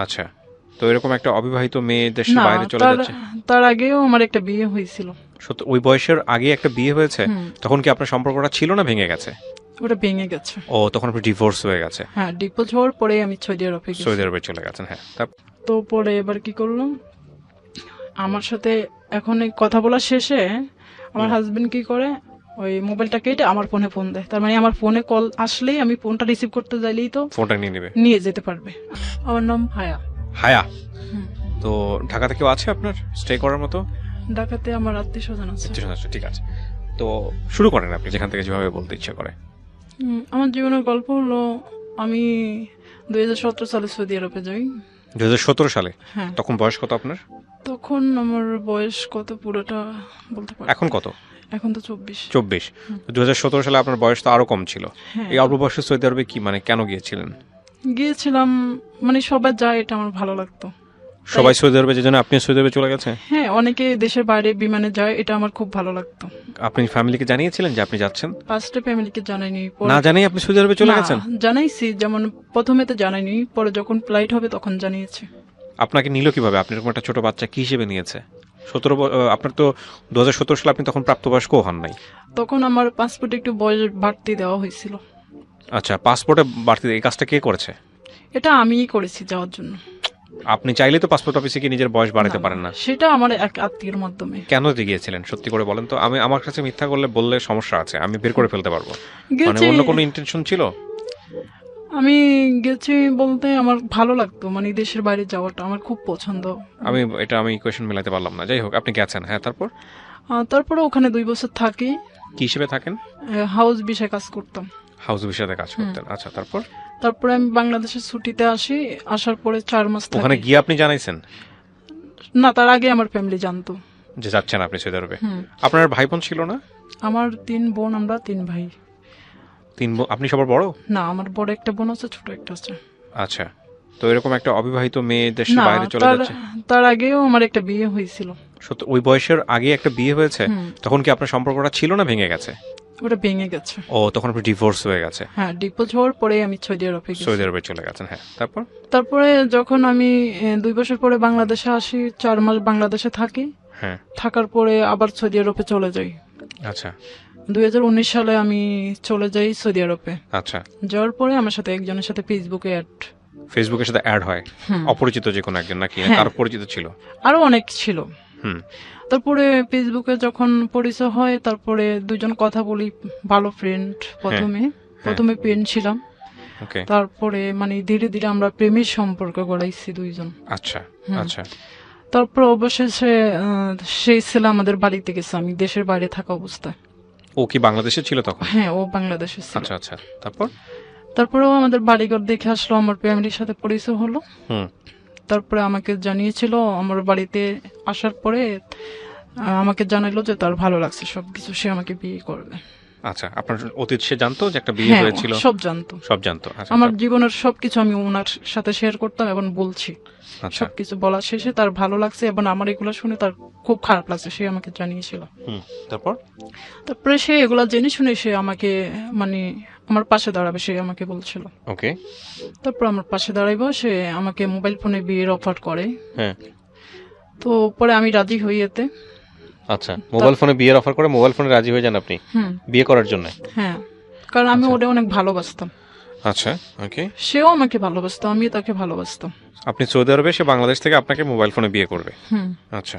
আচ্ছা, তো এরকম একটা অবিবাহিত মেয়ে দেশের না, বাইরে চলে তার যাচ্ছে। তার আগেও আমার একটা বিয়ে হয়েছিল। সত্যি ওই বয়সের আগে একটা বিয়ে হয়েছে? হুম। তখন কি আপনার সম্পর্কটা ছিল না ভেঙে গেছে? ওটা ভেঙে গেছে। ও, তখন আপনি ডিভোর্স হয়ে গেছে, হ্যাঁ, ডিভোর্স হওয়ার পরে আমি সৌদি আরবে গেছি। সৌদি আরবে চলে গেছেন। হ্যাঁ, তো পরে এবার কি করলাম, আমার সাথে এখন এই কথা বলা শেষে আমার হাজবেন্ড কি করে, ওই মোবাইলটা কেটে আমার ফোনে ফোন দেয়। তার মানে আমার ফোনে কল আসলেই আমি ফোনটা রিসিভ করতে চাইলেই তো ফোনটা নিয়ে নেবে। নিয়ে যেতে পারবে। আমার নাম হায়া। হায়া। হুম। তো ঢাকাতে কেউ আছে আপনার স্টে করার মতো? ঢাকাতে আমার আত্মীয় স্বজন আছে। ঠিক আছে, তো শুরু করেন আপনি যেখান থেকে যেভাবে বলতে ইচ্ছা করে। আমার জীবনের গল্প হলো, আমি 2017 সালে সৌদি আরবে যাই। 2017 সালে? হ্যাঁ, তখন বয়স কত আপনার? তখন আমার বয়স কত পুরোটা বলতে পারি। এখন কত? এখন তো 24। 24। 2017 সালে আপনার বয়স তো আরো কম ছিল। হ্যাঁ, এই অল্প বয়সে সৌদি আরবে কি মানে কেন গিয়েছিলেন? গিয়েছিলাম, মানে সবাই যায় এটা আমার ভালো লাগতো। সবাই সৌদি আরবে যে জন্য আপনি সৌদি আরবে চলে গেছে? হ্যাঁ, অনেকে দেশের বাইরে বিমানে যায়, এটা আমার খুব ভালো লাগতো। আপনি ফ্যামিলিকে জানিয়েছিলেন যে আপনি যাচ্ছেন? ফার্স্টে ফ্যামিলিকে জানাইনি, না জানাই আপনি সৌদি আরবে চলে না, গেছেন? জানাইছি, যেমন প্রথমে তো জানাইনি, পরে যখন ফ্লাইট হবে তখন জানিয়েছি। আপনাকে নিল কিভাবে? আপনি এরকম একটা ছোট বাচ্চা কি হিসেবে নিয়েছে? 17 আপনার তো 2017 সালে আপনি তখন প্রাপ্তবয়স্ক হন নাই। তখন আমার পাসপোর্টে একটু বয়স বাড়তি দেওয়া হয়েছিল। আচ্ছা, পাসপোর্টে বাড়তি এই কাজটা কে করেছে? এটা আমিই করেছি যাওয়ার জন্য। আপনি চাইলে তো পাসপোর্ট অফিসে গিয়ে নিজের বয়স বাড়াতে পারেন না? সেটা আমার এক আত্মীয়ের মাধ্যমে। কেন যে গিয়েছিলেন সত্যি করে বলেন তো। আমার কাছে মিথ্যা বললে সমস্যা আছে, আমি বের করে ফেলতে পারবো। মানে গেছি, অন্য কোনো ইন্টেনশন ছিল? আমি গেছি বলতে আমার ভালো লাগতো, মানে দেশের বাইরে যাওয়াটা আমার খুব পছন্দ। আমি ইকুয়েশন মেলাতে পারলাম না। যাই হোক, আপনি গেছেন। হ্যাঁ, তারপর? তারপরে ওখানে 2 বছর থাকি, কি হিসেবে থাকেন? হাউস বিষয়ে কাজ করতাম। হাউস বিষয়ে কাজ করতেন। আচ্ছা, তারপর? তারপরে আমি বাংলাদেশের ছুটিতে আসি, আসার পরে 4 মাস ওখানে থাকি। গিয়ে আপনি জানাইছেন না, তার আগে আমার ফ্যামিলি জানতো যে যাচ্ছেন আপনি সৌদি আরবে? আপনার ভাই বোন ছিল না? আমার 3 বোন, আমরা 3 ভাই। 3 বোন? আপনি সবার বড়? না, আমার বড় একটা বোন আছে, ছোট একটা আছে। আচ্ছা, তো এরকম একটা অবিবাহিত মেয়ে দেশের না, বাইরে চলে যাচ্ছে। তার আগেও আমার একটা বিয়ে হয়েছিল। সত্যি ওই বয়সের আগে একটা বিয়ে হয়েছে? তখন কি আপনার সম্পর্কটা ছিল না ভেঙে গেছে? ওটা ভেঙে গেছে। ও, তখন আপনি ডিভোর্স হয়ে গেছে, হ্যাঁ, ডিভোর্স হওয়ার পরে আমি সৌদি আরবে গেছি। সৌদি আরবে চলে গেছেন। হ্যাঁ, তারপর? তারপরে যখন আমি 2 বছর পরে বাংলাদেশে আসি, 4 মাস বাংলাদেশে থাকি। হ্যাঁ, থাকার পরে আবার সৌদি আরবে চলে যাই। আচ্ছা 2019 সালে আমি চলে যাই সৌদি আরবে। আচ্ছা। যাওয়ার পরে আমার সাথে একজনের সাথে ফেসবুকে ফেসবুকের সাথে অ্যাড হয়? অপরিচিত যে কোনো একজন নাকি? হ্যাঁ। কার পরিচিত ছিল? আরো অনেক ছিল। হুম। তারপরে ফেসবুকে যখন পরিচয় হয়, তারপরে দুজন কথা বলি, ভালো ফ্রেন্ড। প্রথমে ফ্রেন্ড ছিলাম, ওকে। তারপরে মানে ধীরে ধীরে আমরা প্রেমের সম্পর্ক গড়াইছি দুইজন। আচ্ছা আচ্ছা। তারপর অবশেষে সেই ছেলে আমাদের বাড়িতে গেছে, আমি দেশের বাইরে থাকা অবস্থায়। ও কি বাংলাদেশে ছিল তখন? হ্যাঁ, ও বাংলাদেশে ছিল। আচ্ছা আচ্ছা, তারপর? তারপরেও আমাদের বাড়িঘর দেখে আসলো, আমার ফ্যামিলির সাথে পরিচয় হলো। হুম। তারপরে আমাকে জানিয়েছিল, আমার বাড়িতে আসার পরে আমাকে জানাইলো যে তার ভালো লাগছে সবকিছু, সে আমাকে বিয়ে করবে। আচ্ছা, আপনার অতীত সে জানতো যে একটা বিয়ে হ্যাঁ, হয়েছিল? সব জানতো। সব জানতো। আচ্ছা, আমার জীবনের সবকিছু আমি ওনার সাথে শেয়ার করতাম এবং বলছি। আচ্ছা। সবকিছু বলা শেষে তার ভালো লাগছে এবং আমার এগুলো শুনে তার খুব খারাপ লাগছে, সে আমাকে জানিয়েছিল। তারপর? তারপরে সে এগুলা জেনে শুনে সে আমাকে মানে আমার পাশে দাঁড়াবে, সে আমাকে বলছিল। ওকে। তারপর আমার পাশে দাঁড়াইবো, সে আমাকে মোবাইল ফোনে বিয়ের অফার করে। হ্যাঁ। তো পরে আমি রাজি হই এতে। আচ্ছা, মোবাইল ফোনে বিয়ের অফার করে মোবাইল ফোনে রাজি হয়ে যান আপনি বিয়ে করার জন্য? হ্যাঁ, কারণ আমি ওটা অনেক ভালোবাসতাম। আচ্ছা, ওকে। সেও আমাকে ভালোবাসতো, আমি তাকে ভালোবাসতাম। আপনি সৌদি আরবে, সে বাংলাদেশ থেকে আপনাকে মোবাইল ফোনে বিয়ে করবে? আচ্ছা।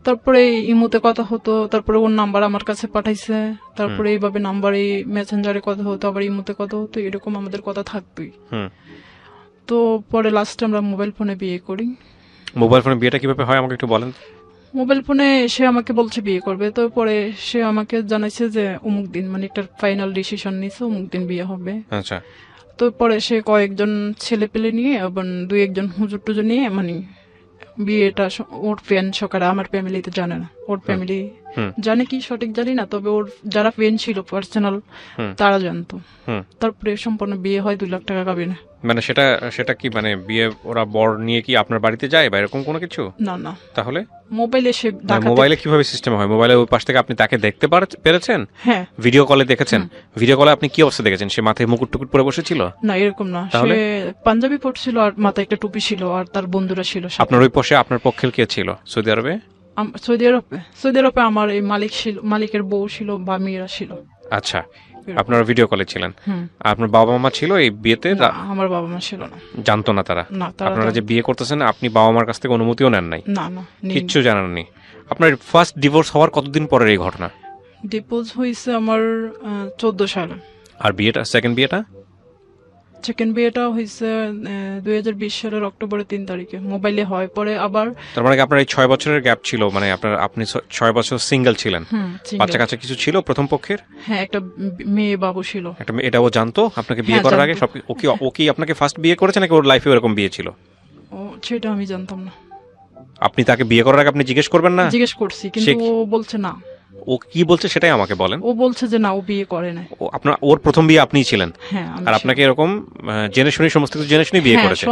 তারপরে ইমোতে কথা হতো, তারপরে ওর নাম্বার আমার কাছে পাঠাইছে, তারপরে এইভাবে নাম্বারে মেসেঞ্জারে কথা হতো, আবার ইমোতে কথা হতো, এরকম আমাদের কথা থাকতোই। তো পরে লাস্টে আমরা মোবাইল ফোনে বিয়ে করি। মোবাইল ফোনে বিয়েটা কিভাবে হয় আমাকে একটু বলেন। মোবাইল ফোনে সে আমাকে বলছে বিয়ে করবে, তো পরে সে আমাকে জানাইছে যে অমুক দিন, মানে একটা ফাইনাল ডিসিশন নিছে, অমুক দিন বিয়ে হবে। আচ্ছা। তো পরে সে কয়েকজন ছেলে পেলে নিয়ে এবং 2-1 হুজুর টুজুর নিয়ে মানে বিয়েটা ওর ফ্রেন্ড সকালে, আমার ফ্যামিলিতে জানে না, ওর ফ্যামিলি জানে কি সঠিক জানি না, তবে ওর যারা ফ্রেন্ড ছিল পার্সোনাল তারা জানতো। তারপরে সম্পূর্ণ বিয়ে হয় 2 লাখ টাকা কাবিনে। মানে সেটা কি মানে বিয়ে ওরা বর নিয়ে কি আপনার বাড়িতে যায় বা এরকম কোনো কিছু? না না, তাহলে মোবাইলে সে মোবাইলে কিভাবে সিস্টেম হয়? মোবাইলে ওই পাশ থেকে আপনি তাকে দেখতে পেরেছেন? হ্যাঁ, ভিডিও কলে দেখেছেন? ভিডিও কলে আপনি কি অবস্থা দেখেছেন? সে মাথায় মুকুট টুকুট পরে বসেছিল? না, এরকম না, সে পাঞ্জাবি পরছিল আর মাথায় একটা টুপি ছিল, আর তার বন্ধুরা ছিল। আপনার ওই পাশে আপনার পক্ষের কে ছিল সৌদি আরবে? সৌদি আরবে আমার এই মালিকের বউ ছিল বা মেয়েরা ছিল। আচ্ছা, আপনারা ভিডিও কলে ছিলেন। আপনার বাবা মা ছিল এই বিয়েতে? আমার বাবা মা ছিল না, জানতো না তারা? আপনারা যে বিয়ে করতেছেন আপনি বাবা মার কাছ থেকে অনুমতিও নেন নাই? না না, কিচ্ছু জানাননি। আপনার ফার্স্ট ডিভোর্স হওয়ার কতদিন পরের এই ঘটনা? ডিভোর্স হয়েছে আমার 14 সালে। আর বিয়েটা, সেকেন্ড বিয়েটা হয়েছে 2020 সালের অক্টোবরের 3 তারিখে, মোবাইলে হয়। পরে আবার তার মানে আপনার এই 6 বছরের গ্যাপ ছিল, মানে আপনি 6 বছর সিঙ্গেল ছিলেন? বাচ্চা কাচ্চা কিছু ছিল প্রথম পক্ষের? হ্যাঁ, একটা মেয়ে বাবু ছিল। এটা ও জানতো আপনাকে বিয়ে করার আগে? ও কি আপনাকে ফার্স্ট বিয়ে করেছে নাকি ওর লাইফে এরকম বিয়ে ছিল? সেটা আমি জানতাম না। আপনি তাকে বিয়ে করার আগে আপনি জিজ্ঞেস করবেন না? জিজ্ঞেস করছি, কিন্তু ও বলছে না। ও কি বলছে সেটাই আমাকে বলেন। ও বলছে যে না, ও বিয়ে করে না। ওর প্রথম বিয়ে আপনিই ছিলেন? হ্যাঁ। আর আপনাকে এরকম জেনে শুনে সমস্ত কিছু জেনে শুনে বিয়ে করেছে?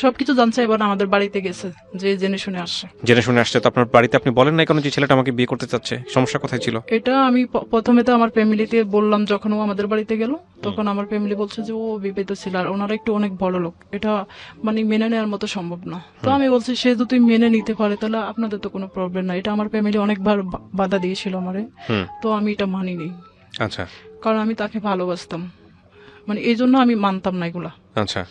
সবকিছু জানছে, এবার আমাদের বাড়িতে গেছে, যে জেনে শুনে আসছে। তো আপনার বাড়িতে আপনি বলেন না কেন যে ছেলেটা আমাকে বিয়ে করতে চাচ্ছে? সমস্যা কোথায় ছিল? এটা আমি প্রথমে তো আমার ফ্যামিলিতে বললাম, যখন ও আমাদের বাড়িতে গেল তখন আমার ফ্যামিলি বলছে যে ও বিবাহিত ছিল, আর ওনারা একটু অনেক বড় লোক, এটা মানে মেনে নেওয়ার মতো সম্ভব না। তো আমি বলছি সে যদি মেনে নিতে পারে তাহলে আপনাদের তো কোনো প্রবলেম না। এটা আমার ফ্যামিলি অনেকবার বাধা দিয়েছিল আমারে, তো আমি এটা মানিনি। আচ্ছা, কারণ আমি তাকে ভালোবাসতাম, মানে এই জন্য আমি মানতাম না এগুলা। আচ্ছা,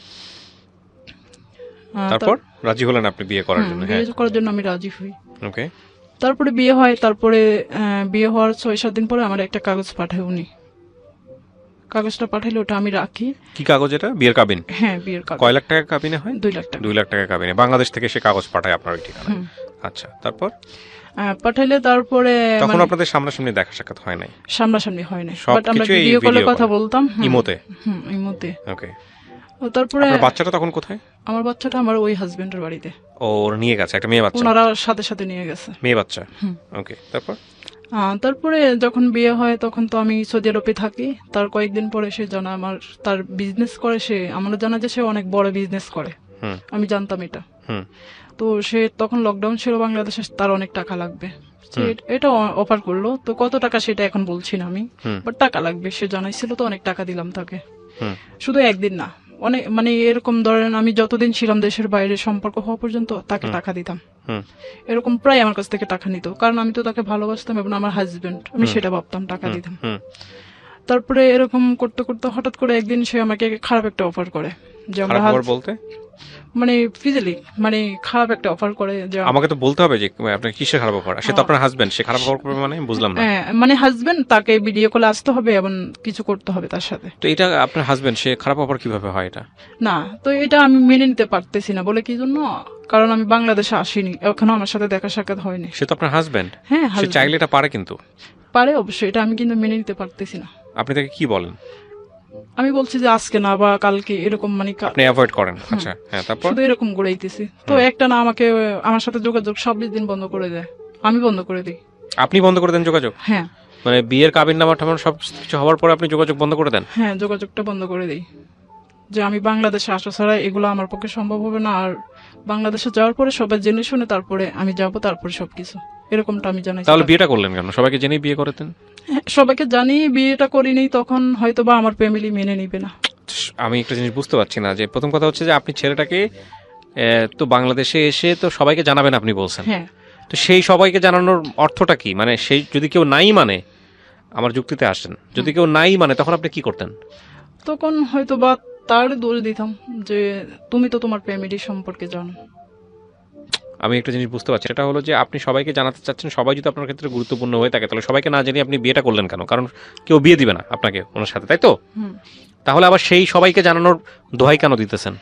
তারপর রাজি হলেন আপনি বিয়ে করার জন্য? বিয়ে করার জন্য আমি রাজি হই। ওকে। তারপরে বিয়ে হয়। তারপরে বিয়ে হওয়ার 6-7 দিন পরে আমার একটা কাগজ পাঠায় উনি। কাগজটা পাঠাইলে ওটা আমি রাখি। কি কাগজ এটা? বিয়ের কাবিন? হ্যাঁ, বিয়ের কাগজ। কয় লাখ টাকা কাবিনে হয়? 2 লাখ টাকা। 2 লাখ টাকা কাবিনে বাংলাদেশ থেকে সে কাগজ পাঠায় আপনার ওই ঠিকানায়? আচ্ছা, তারপর পাঠাইলে তারপরে তখন আপনাদের সামনাসামনি দেখা সাক্ষাৎ হয় নাই? সামনাসামনি হয় নাই, বাট আমরা ভিডিও কলে কথা বলতাম। ইমোতে? ইমোতে। ওকে। তারপরে বাচ্চাটা তখন কোথায়? আমার বাচ্চাটা আমার ওই হাজবেন্ডের বাড়িতে। ওর নিয়ে গেছে একটা মেয়ে বাচ্চা? ওনারা সাথে নিয়ে গেছে মেয়ে বাচ্চা। ওকে, তারপরে যখন বিয়ে হয় তখন তো আমি সৌদি আরবে থাকি। তার কয়েকদিন পরে সে জানা তার বিজনেস করে, সে আমার জানা যে সে অনেক বড় বিজনেস করে, আমি জানতাম এটা। তো সে তখন লকডাউন ছিল বাংলাদেশে, তার অনেক টাকা লাগবে, এটা অফার করলো। তো কত টাকা সেটা এখন বলছি না আমি, বাট টাকা লাগবে সে জানাইছিল, তো অনেক টাকা দিলাম তাকে। শুধু একদিন না, অনেক, মানে এরকম ধরেন আমি যতদিন ছিলাম দেশের বাইরে সম্পর্ক হওয়া পর্যন্ত তাকে টাকা দিতাম। এরকম প্রায় আমার কাছ থেকে টাকা নিত, কারণ আমি তো তাকে ভালোবাসতাম এবং আমার হাজবেন্ড, আমি সেটা ভাবতাম, টাকা দিতাম। তারপরে এরকম করতে করতে হঠাৎ করে একদিন সে আমাকে খারাপ একটা অফার করে, যে আমরা বলতে মানে ফিজিক্যালি মানে খারাপ একটা অফার করে। যে আমাকে তো বলতে হবে যে আপনার কিসের খারাপ অফার? সে তো আপনার হাজবেন্ড, সে খারাপ অফার করবে মানে বুঝলাম না। মানে হাজবেন্ড, তাকে ভিডিও কলে আসতে হবে এবং কিছু করতে হবে তার সাথে। তো এটা আপনার হাজবেন্ড, সে খারাপ অফার কিভাবে হয় এটা? না, তো এটা আমি মেনে নিতে পারতেছি না। বলে কি জন্য? কারণ আমি বাংলাদেশে আসিনি, এখনো আমার সাথে দেখা সাক্ষাৎ হয়নি। সে তো আপনার হাজবেন্ড। হ্যাঁ, সে চাইলে এটা পারে, কিন্তু পারে অবশ্যই, এটা আমি কিন্তু মেনে নিতে পারতেছি না। আপনি তাকে কি বলেন? আমি বলছি যে আজকে না বা কালকে, এরকম মানে আপনি অ্যাভয়েড করেন। আচ্ছা, হ্যাঁ, তারপর শুধু এরকম ঘুরাইতেছি। তো একটা না আমাকে আমার সাথে যোগাযোগ 26 দিন বন্ধ করে দেয়, আমি বন্ধ করে দিই। আপনি বন্ধ করে দেন যোগাযোগ? হ্যাঁ, মানে বিয়ের কাবিননামা সবকিছু হওয়ার পরে আপনি যোগাযোগ বন্ধ করে দেন? হ্যাঁ, যোগাযোগটা বন্ধ করে দিই, যে আমি বাংলাদেশে আসা ছাড়া এগুলো আমার পক্ষে সম্ভব হবে না। আর বাংলাদেশে যাওয়ার পরে সবাই জেনে শুনে তারপরে আমি যাবো, তারপরে সবকিছু এরকমটা আমি জানাই। তাহলে বিয়েটা করলেন কেন? সবাইকে জেনেই বিয়ে করতেন? সবাইকে জানিয়ে বিয়েটা করিনি, তখন হয়তো বা আমার ফ্যামিলি মেনে নিবে না। আমি একটা জিনিস বুঝতে পারছি না, যে প্রথম কথা হচ্ছে যে আপনি ছেলেটাকে তো বাংলাদেশে এসে তো সবাইকে জানাবেন আপনি বলছেন। হ্যাঁ, তো সেই সবাইকে জানানোর অর্থটা কি? মানে সেই যদি কেউ নাই মানে, আমার যুক্তিতে আসেন, যদি কেউ নাই মানে তখন আপনি কি করতেন? তখন হয়তো বা তার দোষ দিতাম, যে তুমি তো তোমার ফ্যামিলি সম্পর্কে জানো। আমি একটা জিনিস বুঝতে পারছি, এটা হলো যে আপনি সবাইকে জানাতে চাচ্ছেন, সবাই যদি আপনার ক্ষেত্রে গুরুত্বপূর্ণ হয়ে থাকে তাহলে সবাইকে না জানিয়ে আপনি বিয়েটা করলেন কেন? কারণ কেউ বিয়ে দিবে না আপনাকে ওনার সাথে, তাই তো? তাহলে আবার সেই সবাইকে জানানোর দোহাই কেন দিতেছেন?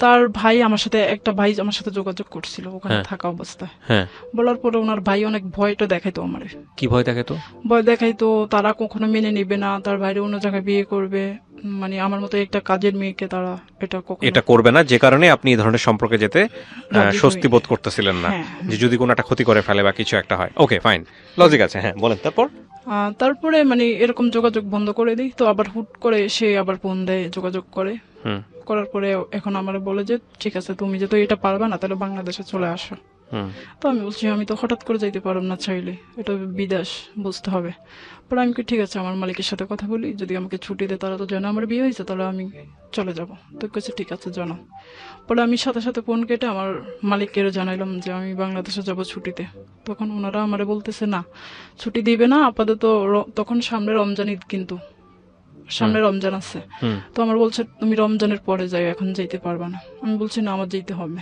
তার ভাই আমার সাথে, একটা ভাই আমার সাথে যোগাযোগ করছিল ওখানে হ্যাঁ। থাকা অবস্থায়। হ্যাঁ, বলার পরে ওনার ভাই অনেক ভয়টা দেখাইতো আমার, কি ভয় থাকে তো? ভয় দেখাইতো তারা কখনো মেনে নিবে না, তার বাইরে অন্য জায়গায় বিয়ে করবে, মানে আমার মতো একটা কাজের মেয়েকে তারা এটা কখনো এটা করবে না, যে কারণে আপনি এই ধরনের সম্পর্কে যেতে রাজি স্বস্তি হইনি। বোধ করতেছিলেন না, হ্যাঁ। যে যদি কোনো একটা ক্ষতি করে ফেলে বা কিছু একটা হয়। ওকে, ফাইন, লজিক আছে। হ্যাঁ, বলেন তারপর। তারপরে মানে এরকম যোগাযোগ বন্ধ করে দিই, তো আবার হুট করে সে আবার ফোন দেয়, যোগাযোগ করে, হুম করার পরে এখন আমার বলে যে ঠিক আছে তুমি যেহেতু এটা পারবে না তাহলে বাংলাদেশে চলে আসো। হুম তো আমি বলছি আমি তো হঠাৎ করে যাইতে পারব না, চাইলে এটা বিদেশ, বুঝতে হবে। পরে আমি কি ঠিক আছে আমার মালিকের সাথে কথা বলি, যদি আমাকে ছুটি দেয় তারা তো জানে আমার বিয়ে হয়েছে, তাহলে আমি চলে যাব। তো কেছে ঠিক আছে জানাও। পরে আমি সাথে সাথে ফোন কেটে আমার মালিককে জানাইলাম যে আমি বাংলাদেশে যাব ছুটিতে। তখন ওনারা আমারে বলতেছে না ছুটি দিবে না আপাতত, তখন সামনে রমজান ঈদ, কিন্তু সামনে রমজান আছে। হুম তো আমার বলছে তুমি রমজানের পরে যাই, এখন যেতে পারবা না। আমি বলছি না আমার যেতে হবে।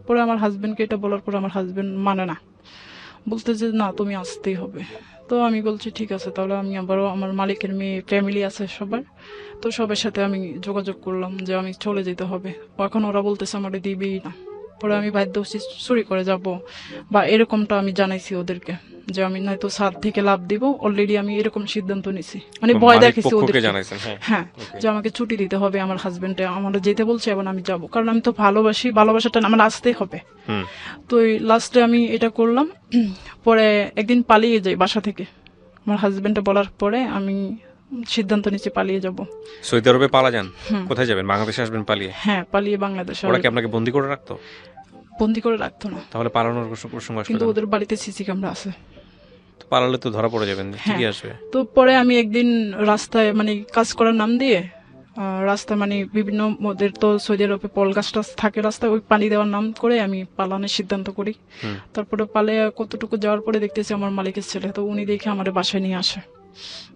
পরে আমার হাজবেন্ডকে এটা বলার পরে আমার হাজবেন্ড মানে না, বলতে যে না তুমি আসতেই হবে। তো আমি বলছি ঠিক আছে, তাহলে আমি আবারও আমার মালিকের মেয়ে ফ্যামিলি আছে সবার, তো সবার সাথে আমি যোগাযোগ করলাম যে আমি চলে যেতে হবে। এখন ওরা বলতেছে আমার দিবেই না। পরে আমি বাধ্য হচ্ছি চুরি করে যাব, বা এরকমটা আমি জানাইছি ওদেরকে যে আমি নয়তো ছাদ থেকে লাভ দিব। অলরেডি আমি এরকম সিদ্ধান্ত নিছি, মানে ভয় মালিক দেখেছি পক্ষকে ওদেরকে। জানাইছেন? হ্যাঁ, হ্যাঁ, যে আমাকে ছুটি দিতে হবে, আমার হাজবেন্ডে আমার যেতে বলছে এবং আমি যাব, কারণ আমি তো ভালোবাসি, ভালোবাসাটা আমার আসতেই হবে। হুম তো লাস্টে আমি এটা করলাম। পরে একদিন পালিয়ে যাই বাসা থেকে, আমার হাজবেন্ডে বলার পরে আমি সিদ্ধান্ত নিচ্ছি পালিয়ে যাব। সৌদি আরবে পালা যান? কোথায় যাবেন? বাংলাদেশে আসবেন পালিয়ে? হ্যাঁ, পালিয়ে বাংলাদেশে। ওরা কি আপনাকে বন্দি করে রাখতো? বন্দি করে রাখতো না, তাহলে পালানোর প্রসঙ্গ আসলো কিন্তু কেন? ওদের বাড়িতে সিসি ক্যামেরা আছে। তো পালালে তো ধরা পড়ে যাবেন, হ্যাঁ। ঠিকই আসবে। তো পরে আমি একদিন রাস্তায় মানে কাজ করার নাম দিয়ে রাস্তা মানে বিভিন্ন ওদের তো সৌদি আরবে পল গাছ টাছ থাকে রাস্তায়, ওই পানি দেওয়ার নাম করে আমি পালানোর সিদ্ধান্ত করি। হুম তারপরে পালে কতটুকু যাওয়ার পরে দেখতেছি আমার মালিকের ছেলে, তো উনি দেখে আমার বাসায় নিয়ে আসে।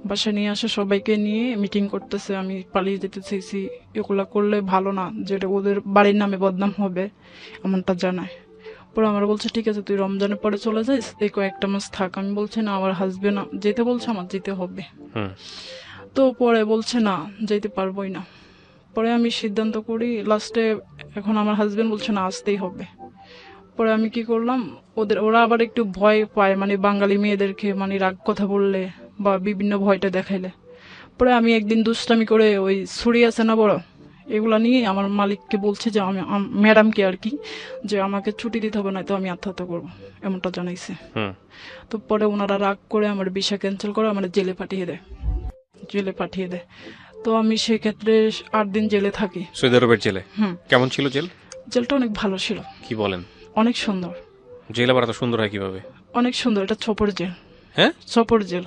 বাসায় নিয়ে আসে, সবাইকে নিয়ে মিটিং করতেছে আমি পালিয়ে যেতে চাইছি, এগুলা করলে ভালো না, যেটা ওদের বাড়ির নামে বদনাম হবে এমনটা জানায়। পরে আমার বলছে ঠিক আছে তুই রমজানের পরে চলে যাইস, এই কয়েকটা মাস থাক। আমি বলছি না, আমার হাজবেন্ড যেতে বলছে, আমার যেতে হবে। হুম তো পরে বলছে না যেতে পারবোই না। পরে আমি সিদ্ধান্ত করি লাস্টে, এখন আমার হাজবেন্ড বলছে না আসতেই হবে। পরে আমি কি করলাম, ওরা আবার একটু ভয় পায়, মানে বাঙালি মেয়েদেরকে মানে রাগ কথা বললে বা বিভিন্ন ভয়টা দেখাইলে। পরে আমি একদিন দুষ্টামি করে ওই ছুরি আছে না বড়, এগুলা নিয়ে আমার মালিককে বলছে যে আমি ম্যাডামকে আর কি, যে আমাকে ছুটি দিতে হবে না, তো আমি আত্মহত্যা করবো, এমনটা জানাইছে। হুম তো পরে ওনারা রাগ করে আমার ভিসা ক্যান্সেল করে আমার জেলে পাঠিয়ে দেয়, জেলে পাঠিয়ে দেয়। তো আমি সেক্ষেত্রে 8 দিন জেলে থাকি। সৌদি আরবের জেলে? হুম। কেমন ছিল জেল? জেলটা অনেক ভালো ছিল, কি বলেন? অনেক সুন্দর, জেল আবার এত সুন্দর হয় কিভাবে? অনেক সুন্দর। এটা ছপর জেল। হ্যাঁ, ছপর জেল।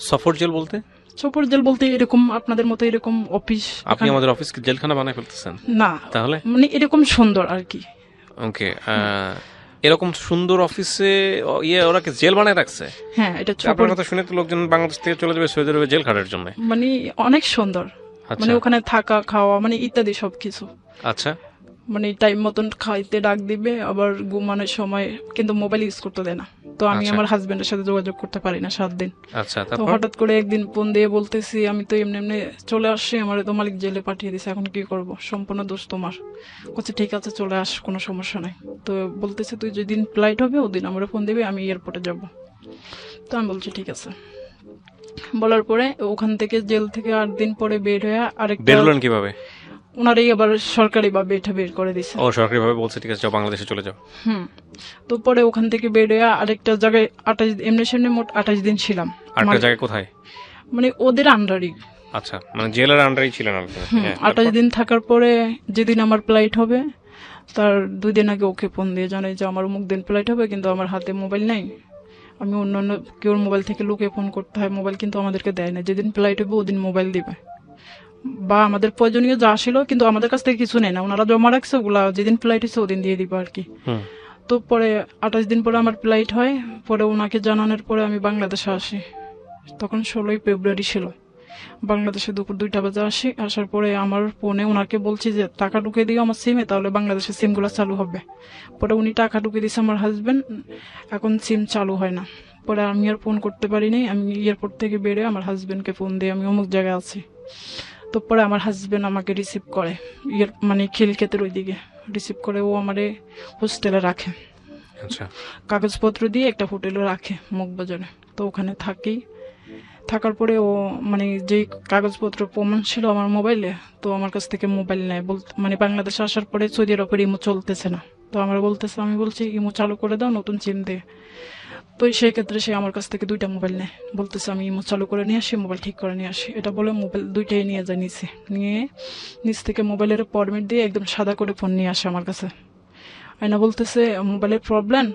সফর জেল বলতে? ছপর জেল বলতে এরকম আপনাদের মতো এরকম অফিস, আপনি আমাদের অফিসকে জেলখানা বানায় ফেলতেছেন না তাহলে? মানে এরকম সুন্দর আর কি। ওকে, এরকম সুন্দর অফিসে ওরা কি জেল বানায় রাখছে? হ্যাঁ, এটা ছপর, আপনার কথা শুনে তো লোকজন বাংলাদেশ থেকে চলে যাবে সৌদি আরবে জেল খাটার জন্য। মানে অনেক সুন্দর, আচ্ছা। মানে ওখানে থাকা খাওয়া মানে ইত্যাদি সবকিছু, আচ্ছা, মানে টাইম মতন খাইতে ডাক দিবে, আবার ঘুমানোর সময় কিন্তু মোবাইল ইউজ করতে দেয় না। তো আমি আচ্ছা। আমার হাজবেন্ডের সাথে যোগাযোগ করতে পারি না 7 দিন। আচ্ছা, তো তারপর? হঠাৎ করে একদিন ফোন দিয়ে বলতেছি আমি তো এমনি এমনি চলে আসছি, আমার তো মালিক জেলে পাঠিয়ে দিছে, এখন কি করব, সম্পূর্ণ দোষ তোমার। বলছে ঠিক আছে চলে আস, কোনো সমস্যা নাই। তো বলতেছে তুই যেদিন ফ্লাইট হবে ওদিন আমার ফোন দিবি, আমি এয়ারপোর্টে যাব। তো আমি বলছি ঠিক আছে। বলার পরে ওখান থেকে জেল থেকে 8 দিন পরে বের হয়ে আরেকটা, বের হলেন কিভাবে? ওনারাই আবার সরকারি ভাবে এটা বের করে দিছে। ও সরকারি ভাবে বলছে ঠিক আছে যাও বাংলাদেশে চলে যাও। হুম। তো পরে ওখান থেকে বের হয়ে আরেকটা জায়গায় 28 এমনি সামনে মোট 28 দিন ছিলাম। আরেকটা জায়গায় কোথায়? মানে ওদের আন্ডারই। আচ্ছা, মানে জেলের আন্ডারই ছিলেন আপনি? হ্যাঁ, 28 দিন থাকার পরে যেদিন আমার ফ্লাইট হবে তার 2 দিন আগে ওকে ফোন দিয়ে জানাই যে আমার অমুক দিন ফ্লাইট হবে, কিন্তু আমার হাতে মোবাইল নাই, আমি অন্য কেউ মোবাইল থেকে লুকিয়ে ফোন করতে হয়, মোবাইল কিন্তু আমাদেরকে দেয় না, যেদিন ফ্লাইট হবে ওদিন মোবাইল দিবে, বা আমাদের প্রয়োজনীয় যা ছিল কিন্তু আমাদের কাছ থেকে কিছু নেই না, ওনারা জমা রাখছে, ওগুলা যেদিন ফ্লাইট হয়েছে ওদিন দিয়ে দিবে আর কি। হুম। তো পরে 28 দিন পরে আমার ফ্লাইট হয়, পরে ওনাকে জানানোর পরে আমি বাংলাদেশে আসি, তখন 16ই ফেব্রুয়ারি ছিল। বাংলাদেশে দুপুর 2টা বাজে আসি, আসার পরে আমার ফোনে ওনাকে বলছি যে টাকা ঢুকে দিও আমার সিমে, তাহলে বাংলাদেশের সিমগুলো চালু হবে। পরে উনি টাকা ঢুকে দিয়েছে আমার হাজবেন্ড, এখন সিম চালু হয় না। পরে আমি আর ফোন করতে পারিনি, আমি এয়ারপোর্ট থেকে বেরিয়ে আমার হাজবেন্ডকে ফোন দিয়ে আমি অমুক জায়গায় আছি। তো পরে আমার হাজবেন্ড আমাকে রিসিভ করে মানে খিলক্ষেতের ওইদিকে, রিসিভ করে ও আমারে হোস্টেলে রাখে, আচ্ছা কাগজপত্র দিয়ে একটা হোটেলে রাখে মুখবাজারে। তো ওখানে থাকি, থাকার পরে ও মানে যে কাগজপত্র প্রমাণ ছিল আমার মোবাইলে, তো আমার কাছ থেকে মোবাইল নেয়, বলতে মানে বাংলাদেশে আসার পরে সৌদি আরবের ইমো চলতেছে না, তো আমার বলতেছে, আমি বলছি ইমো চালু করে দাও নতুন সিম দিয়ে। তো সেই ক্ষেত্রে সে আমার কাছ থেকে 2টা মোবাইল নেয়, বলতেছে আমি ইমো চালু করে নিয়ে আসি, মোবাইল ঠিক করে নিয়ে আসি, এটা বলে মোবাইল 2টাই নিয়ে যায় নিচে, নিয়ে নিচ থেকে মোবাইলের ফরম্যাট দিয়ে একদম সাদা করে ফোন নিয়ে আসে আমার কাছে। আয়না বলতেছে মোবাইলের প্রবলেম,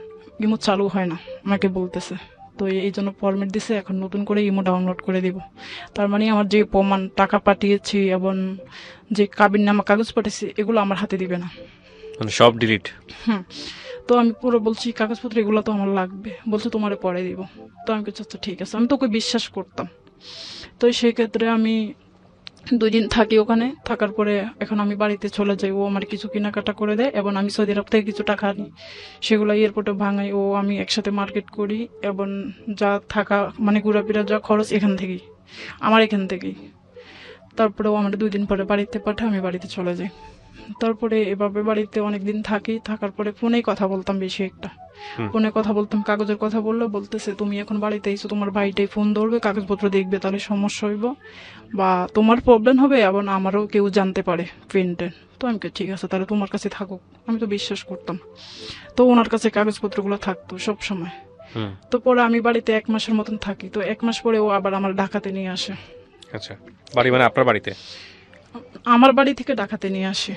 ইমো চালু হয় না আমাকে বলতেছে। তো এই জন্য ফরম্যাট দিছে, এখন নতুন করে ইমো ডাউনলোড করে দিব। তার মানে আমার যে প্রমাণ টাকা পাঠিয়েছি এবং যে কাবিননামা কাগজ পাঠিয়েছি এগুলো আমার হাতে দিবে না, মানে সব ডিলিট। হুম। তো আমি পুরো বলছি কাগজপত্র এগুলো তো আমার লাগবে, বলছে তোমারে পরে দিব। তো আমি বলছি আচ্ছা ঠিক আছে, আমি তোকে বিশ্বাস করতাম। তো সেই ক্ষেত্রে আমি 2 দিন থাকি ওখানে, থাকার পরে এখন আমি বাড়িতে চলে যাই, ও আমার কিছু কেনাকাটা করে দেয় এবং আমি সৌদি আরব থেকে কিছু টাকা আনি, সেগুলো এয়ারপোর্টে ভাঙাই, ও আমি একসাথে মার্কেট করি এবং যা থাকা মানে ঘোরাফেরা যা খরচ এখান থেকেই, আমার এখান থেকেই। তারপরে ও আমার 2 দিন পরে বাড়িতে পাঠায়, আমি বাড়িতে চলে যাই। তারপরে এভাবে বাড়িতে অনেকদিন থাকি, থাকার পরে ফোনেই কথা বলতাম বেশি একটা, ফোনে কথা বলতাম, কাগজের কথা বললে বলতেছে তুমি এখন বাড়িতে এসো, তোমার ভাইটাই ফোন ধরবে, কাগজপত্র দেখবে, তাহলে সমস্যা হইব বা তোমার প্রবলেম হবে এবং আমারও কেউ জানতে পারে পেনটেন। তো আমি ঠিক আছে তাহলে তোমার কাছে থাকুক, আমি তো বিশ্বাস করতাম। তো ওনার কাছে কাগজপত্রগুলো থাকতো সব সময়। তো পরে আমি বাড়িতে 1 মাসের মতন থাকি, তো 1 মাস পরে ও আবার আমার ঢাকাতে নিয়ে আসে। আচ্ছা, বাড়ি মানে আপনার বাড়িতে? আমার বাড়ি থেকে ঢাকাতে নিয়ে আসে।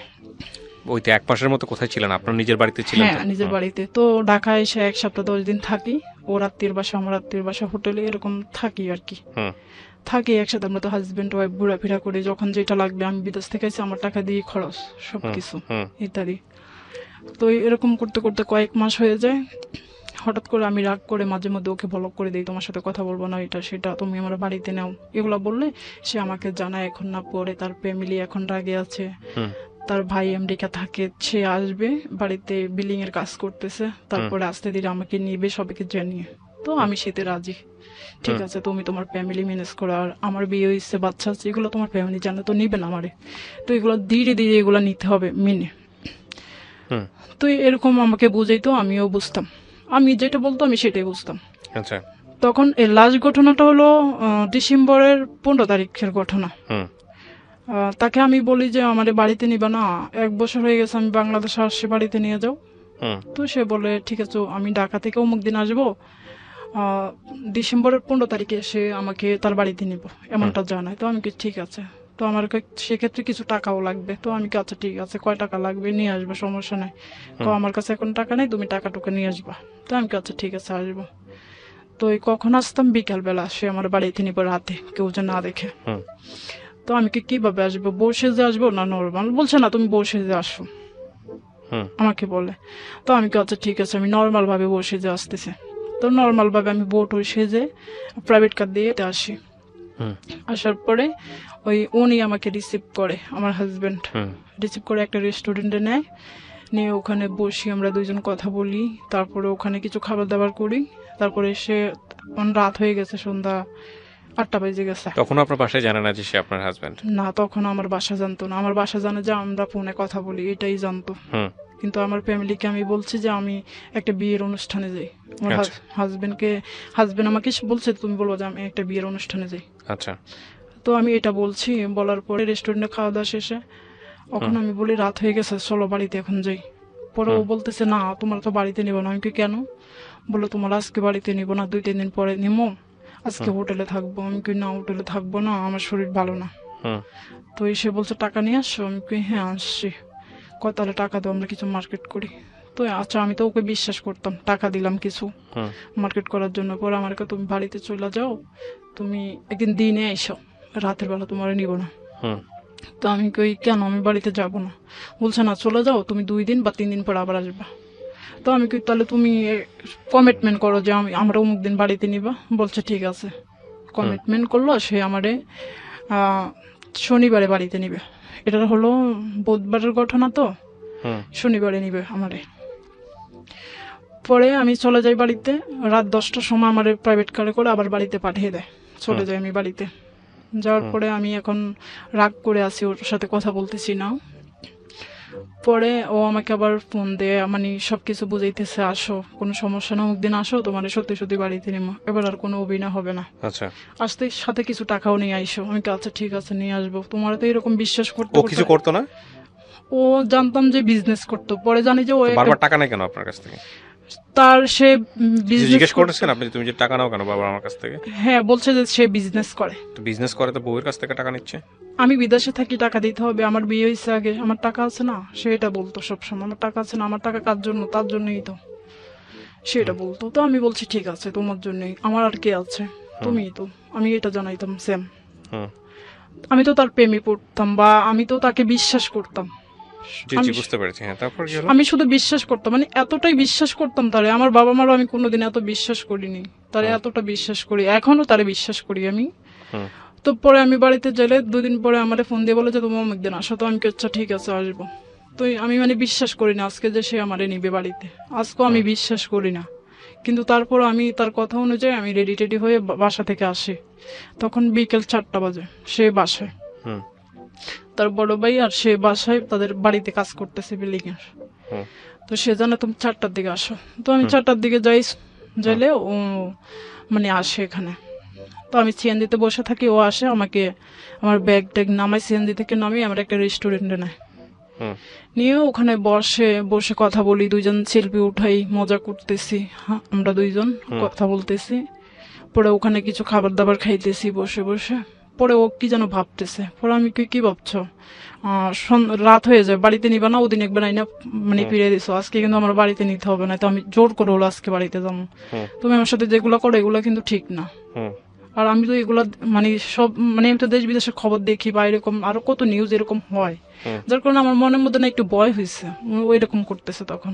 ওই তো 1 মাসের মতো কোথায় ছিলেন? আপনার নিজের বাড়িতে ছিলেন? হ্যাঁ, নিজের বাড়িতে। তো ঢাকায় এসে 1 সপ্তাহ 10 দিন থাকি, ও রাত্রির বাসা আমার রাত্রির বাসা, হোটেলে এরকম থাকি আর কি। থাকি একসাথে, আমরা তো হাজবেন্ড ওয়াইফ ঘোরাফেরা করি, যখন যেটা লাগবে, আমি বিদেশ থেকে এসে আমার টাকা দিয়ে খরচ সবকিছু ইত্যাদি। তো এরকম করতে করতে কয়েক মাস হয়ে যায়, হঠাৎ করে আমি রাগ করে মাঝে মধ্যে ওকে ব্লক করে দিই, তোমার সাথে কথা বলবো না, এটা সেটা, তুমি আমার বাড়িতে নাও, এগুলো বললে সে আমাকে জানায় এখন না পরে। তার ফ্যামিলি এখন রাগে আছে, তার ভাই আমেরিকা থাকে, সে আসবে বাড়িতে, বিলিং এর কাজ করতেছে, তারপরে আস্তে ধীরে আমাকে নিবে সবাইকে জানিয়ে। তো আমি সেতে রাজি, ঠিক আছে তুমি তোমার ফ্যামিলি ম্যানেজ করো, আর আমার বিয়ে হয়েছে, বাচ্চা আছে, এগুলো তোমার ফ্যামিলি জানে, তো নিবে না আমারে, তো এগুলো ধীরে ধীরে এগুলো নিতে হবে মেনে। তো এরকম আমাকে বুঝাইতো, আমিও বুঝতাম, আমি যেটা বলতো আমি সেটাই বুঝতাম। আচ্ছা, তখন এই লাস্ট ঘটনাটা হলো ডিসেম্বরের 15 তারিখের ঘটনা। তাকে আমি বলি যে আমাদের বাড়িতে নিবা না, 1 বছর হয়ে গেছে আমি বাংলাদেশে আসছি, বাড়িতে নিয়ে যাও। তো সে বলে ঠিক আছে, আমি ঢাকা থেকে অমুক দিন আসবো, ডিসেম্বরের 15 তারিখে সে আমাকে তার বাড়িতে নিব, এমনটা জানায়। তো আমি কি ঠিক আছে, তো আমার সেক্ষেত্রে কিছু টাকাও লাগবে। তো আমি কি আচ্ছা ঠিক আছে, কয় টাকা লাগবে, নিয়ে আসবে, সমস্যা নাই। আমার কাছে এখন টাকা নেই, তুমি টাকাটুকু নিয়ে আসবা। তো আমি কি আচ্ছা ঠিক আছে আসবো। তো কখন আসতাম, বিকাল বেলা সে আমার বাড়িতে নিব, রাতে কেউ যেন না দেখে। তো আমি কি কিভাবে আসবো, বসে যে আসবো না নর্মাল, বলছে না তুমি বসে যে আসো আমাকে বলে। তো আমি কি আচ্ছা ঠিক আছে, আমি নর্মাল ভাবে বসে যে আসতেছে। তো নর্মাল ভাবে আমি বোট হয়ে সেজে প্রাইভেট কার দিয়ে আসি। আসার পরে ওই উনি আমাকে রিসিভ করে, আমার হাজবেন্ড রিসিভ করে একটা রেস্টুরেন্টে নেয়, নিয়ে ওখানে বসি, আমরা 2 জন কথা বলি, তারপরে ওখানে কিছু খাবার দাবার করি। তারপরে সে রাত হয়ে গেছে, সন্ধ্যা 8টা বেজে গেছে। তখন আপনার বাসায় জানে না যে সে আপনার হাজবেন্ড? না, তখন আমার বাসা জানতো না। আমার বাসা জানে যে আমরা ফোনে কথা বলি, এটাই জানতো। কিন্তু আমার ফ্যামিলিকে আমি বলছি যে আমি একটা বিয়ের অনুষ্ঠানে যাই, আমার হাজবেন্ড আমাকে বলছে তুমি বলবো যে আমি একটা বিয়ের অনুষ্ঠানে যাই। আচ্ছা, তো আমি এটা বলছি, বলার পরে রেস্টুরেন্টে খাওয়া দাওয়া শেষে এখন আমি বলি রাত হয়ে গেছে, চলো বাড়িতে এখন যাই। পরে ও বলতেছে না তোমার তো বাড়িতে নিব না। আমি কি কেন, বলো তোমার আজকে বাড়িতে নিব না, 2-3 দিন পরে নিবো, আজকে হোটেলে থাকবো। আমি কি না, হোটেলে থাকবো না, আমার শরীর ভালো না। তো এসে বলছে টাকা নিয়ে আসছো। আমি কি হ্যাঁ আসছি। তাহলে টাকা দাও, আমরা কিছু মার্কেট করি। তো আচ্ছা, আমি তো ওকে বিশ্বাস করতাম, টাকা দিলাম কিছু মার্কেট করার জন্য। পরে আমার তুমি বাড়িতে চলে যাও, তুমি একদিন দিনে এসো, রাতের বেলা তোমার নিব না। তো আমি কই কেন, আমি বাড়িতে যাব না। বলছে না চলে যাও, তুমি 2 দিন বা 3 দিন পর আবার আসবা। তো আমি কই তাহলে তুমি কমিটমেন্ট করো যে আমরা অমুক দিন বাড়িতে নিবা। বলছে ঠিক আছে। কমিটমেন্ট করলো, সে আমারে শনিবারে বাড়িতে নিবে। এটা হলো বুধবারের ঘটনা, তো শনিবারে নিবে আমারে। পরে আমি চলে যাই বাড়িতে, রাত 10টার সময় আমার প্রাইভেট কারে করে আবার বাড়িতে পাঠিয়ে দেয়, চলে যাই আমি বাড়িতে। যাওয়ার পরে আমি এখন রাগ করে আছি, ওর সাথে কথা বলতেছি না। পরে ও আমাকে আবার ফোন দিয়ে মানে সবকিছু বুঝাইতেছে, আসো কোনো সমস্যা না, একদিন আসো তোমার সত্যি সত্যি বাড়িতে নেবো, এবার আর কোনো অভিনয় হবে না, আচ্ছা, আসতে সাথে কিছু টাকাও নিয়ে আইসো। আমি কি আচ্ছা ঠিক আছে নিয়ে আসবো। তোমার তো এরকম বিশ্বাস করতে ও কিছু করতো না? ও জানতাম যে বিজনেস করতো, পরে জানি যে ও তো বারবার টাকা নেয় কেন আপনার কাছ থেকে? তার সে কিছু বিজনেস জিজ্ঞেস করেছেন আপনি, তুমি যে টাকা নাও কেন বাবার আমার কাছ থেকে? হ্যাঁ বলছে যে সে বিজনেস করে। তো বিজনেস করে তো বউয়ের কাছ থেকে টাকা নিচ্ছে। আমি বিদেশে থাকি, টাকা দিতে হবে, আমার বিয়ে হয়েছে আগে, আমার টাকা আছে না, সেটা বলতো সবসময়, আমার টাকা আছে না, আমার টাকা কার জন্য, তার জন্যই তো, সেটা বলতো। তো আমি বলছি ঠিক আছে তোমার জন্যই, আমার আর কে আছে, তুমিই তো, আমি এটা জানাইতাম সেম। হুম, আমি তো তার প্রেমে পড়তাম বা আমি তো তাকে বিশ্বাস করতাম। জি জি বুঝতে পেরেছি। হ্যাঁ, তারপর কি হলো? আমি শুধু বিশ্বাস করতাম, মানে এতটাই বিশ্বাস করতাম তারে, আমার বাবা মারও আমি কোনোদিন এত বিশ্বাস করিনি তারে, এতটা বিশ্বাস করি, এখনো তারে বিশ্বাস করি আমি। হুম, তো পরে আমি বাড়িতে গেলে 2 দিন পরে আমার ফোন দিয়ে বলে যে তুমি অমুক দিন আসো। তো আমি কি আচ্ছা ঠিক আছে আসবো। তো আমি মানে বিশ্বাস করি না আজকে যে সে আমারে নিবে বাড়িতে, আজকেও আমি বিশ্বাস করি না। কিন্তু তারপর আমি তার কথা অনুযায়ী আমি রেডি টেডি হয়ে বাসা থেকে আসি, তখন বিকেল 4টা বাজে, সে বাসায়, হুম, তার বড় ভাই আর সে বাসায় তাদের বাড়িতে কাজ করতেছে বিল্ডিং এর। হুম, তো সে জানে তুমি 4টার দিকে আসো। তো আমি 4টার দিকে যাইলে ও মানে আসে এখানে। তো আমি সিএনজিতে বসে থাকি, ও আসে আমাকে আমার ব্যাগ ট্যাগ নামাই, সিএনজি থেকে নামিয়ে আমার একটা রেস্টুরেন্টে নেয়, হুম, নিয়ে ওখানে বসে বসে কথা বলি, দুইজন সেলফি উঠাই, মজা করতেছি, আমরা দুইজন কথা বলতেছি। পরে ওখানে কিছু খাবার দাবার খাইতেছি বসে বসে। পরে ও কি যেন ভাবতেছে, পরে আমি কি ভাবছো, রাত হয়ে যায়, বাড়িতে নিবা না, ওদিন একবার আইনা মানে ফিরে দিছো, আজকে কিন্তু আমার বাড়িতে নিতে হবে না, তো আমি জোর করে হলো আজকে বাড়িতে যাবো, তুমি আমার সাথে যেগুলো করো এগুলো কিন্তু ঠিক না। হুম, আর আমি তো এগুলা মানে সব মানে আমি তো দেশ বিদেশের খবর দেখি বা এরকম আরো কত নিউজ এরকম হয়, যার কারণে আমার মনের মধ্যে না একটু ভয় হয়েছে, ও এরকম করতেছে তখন।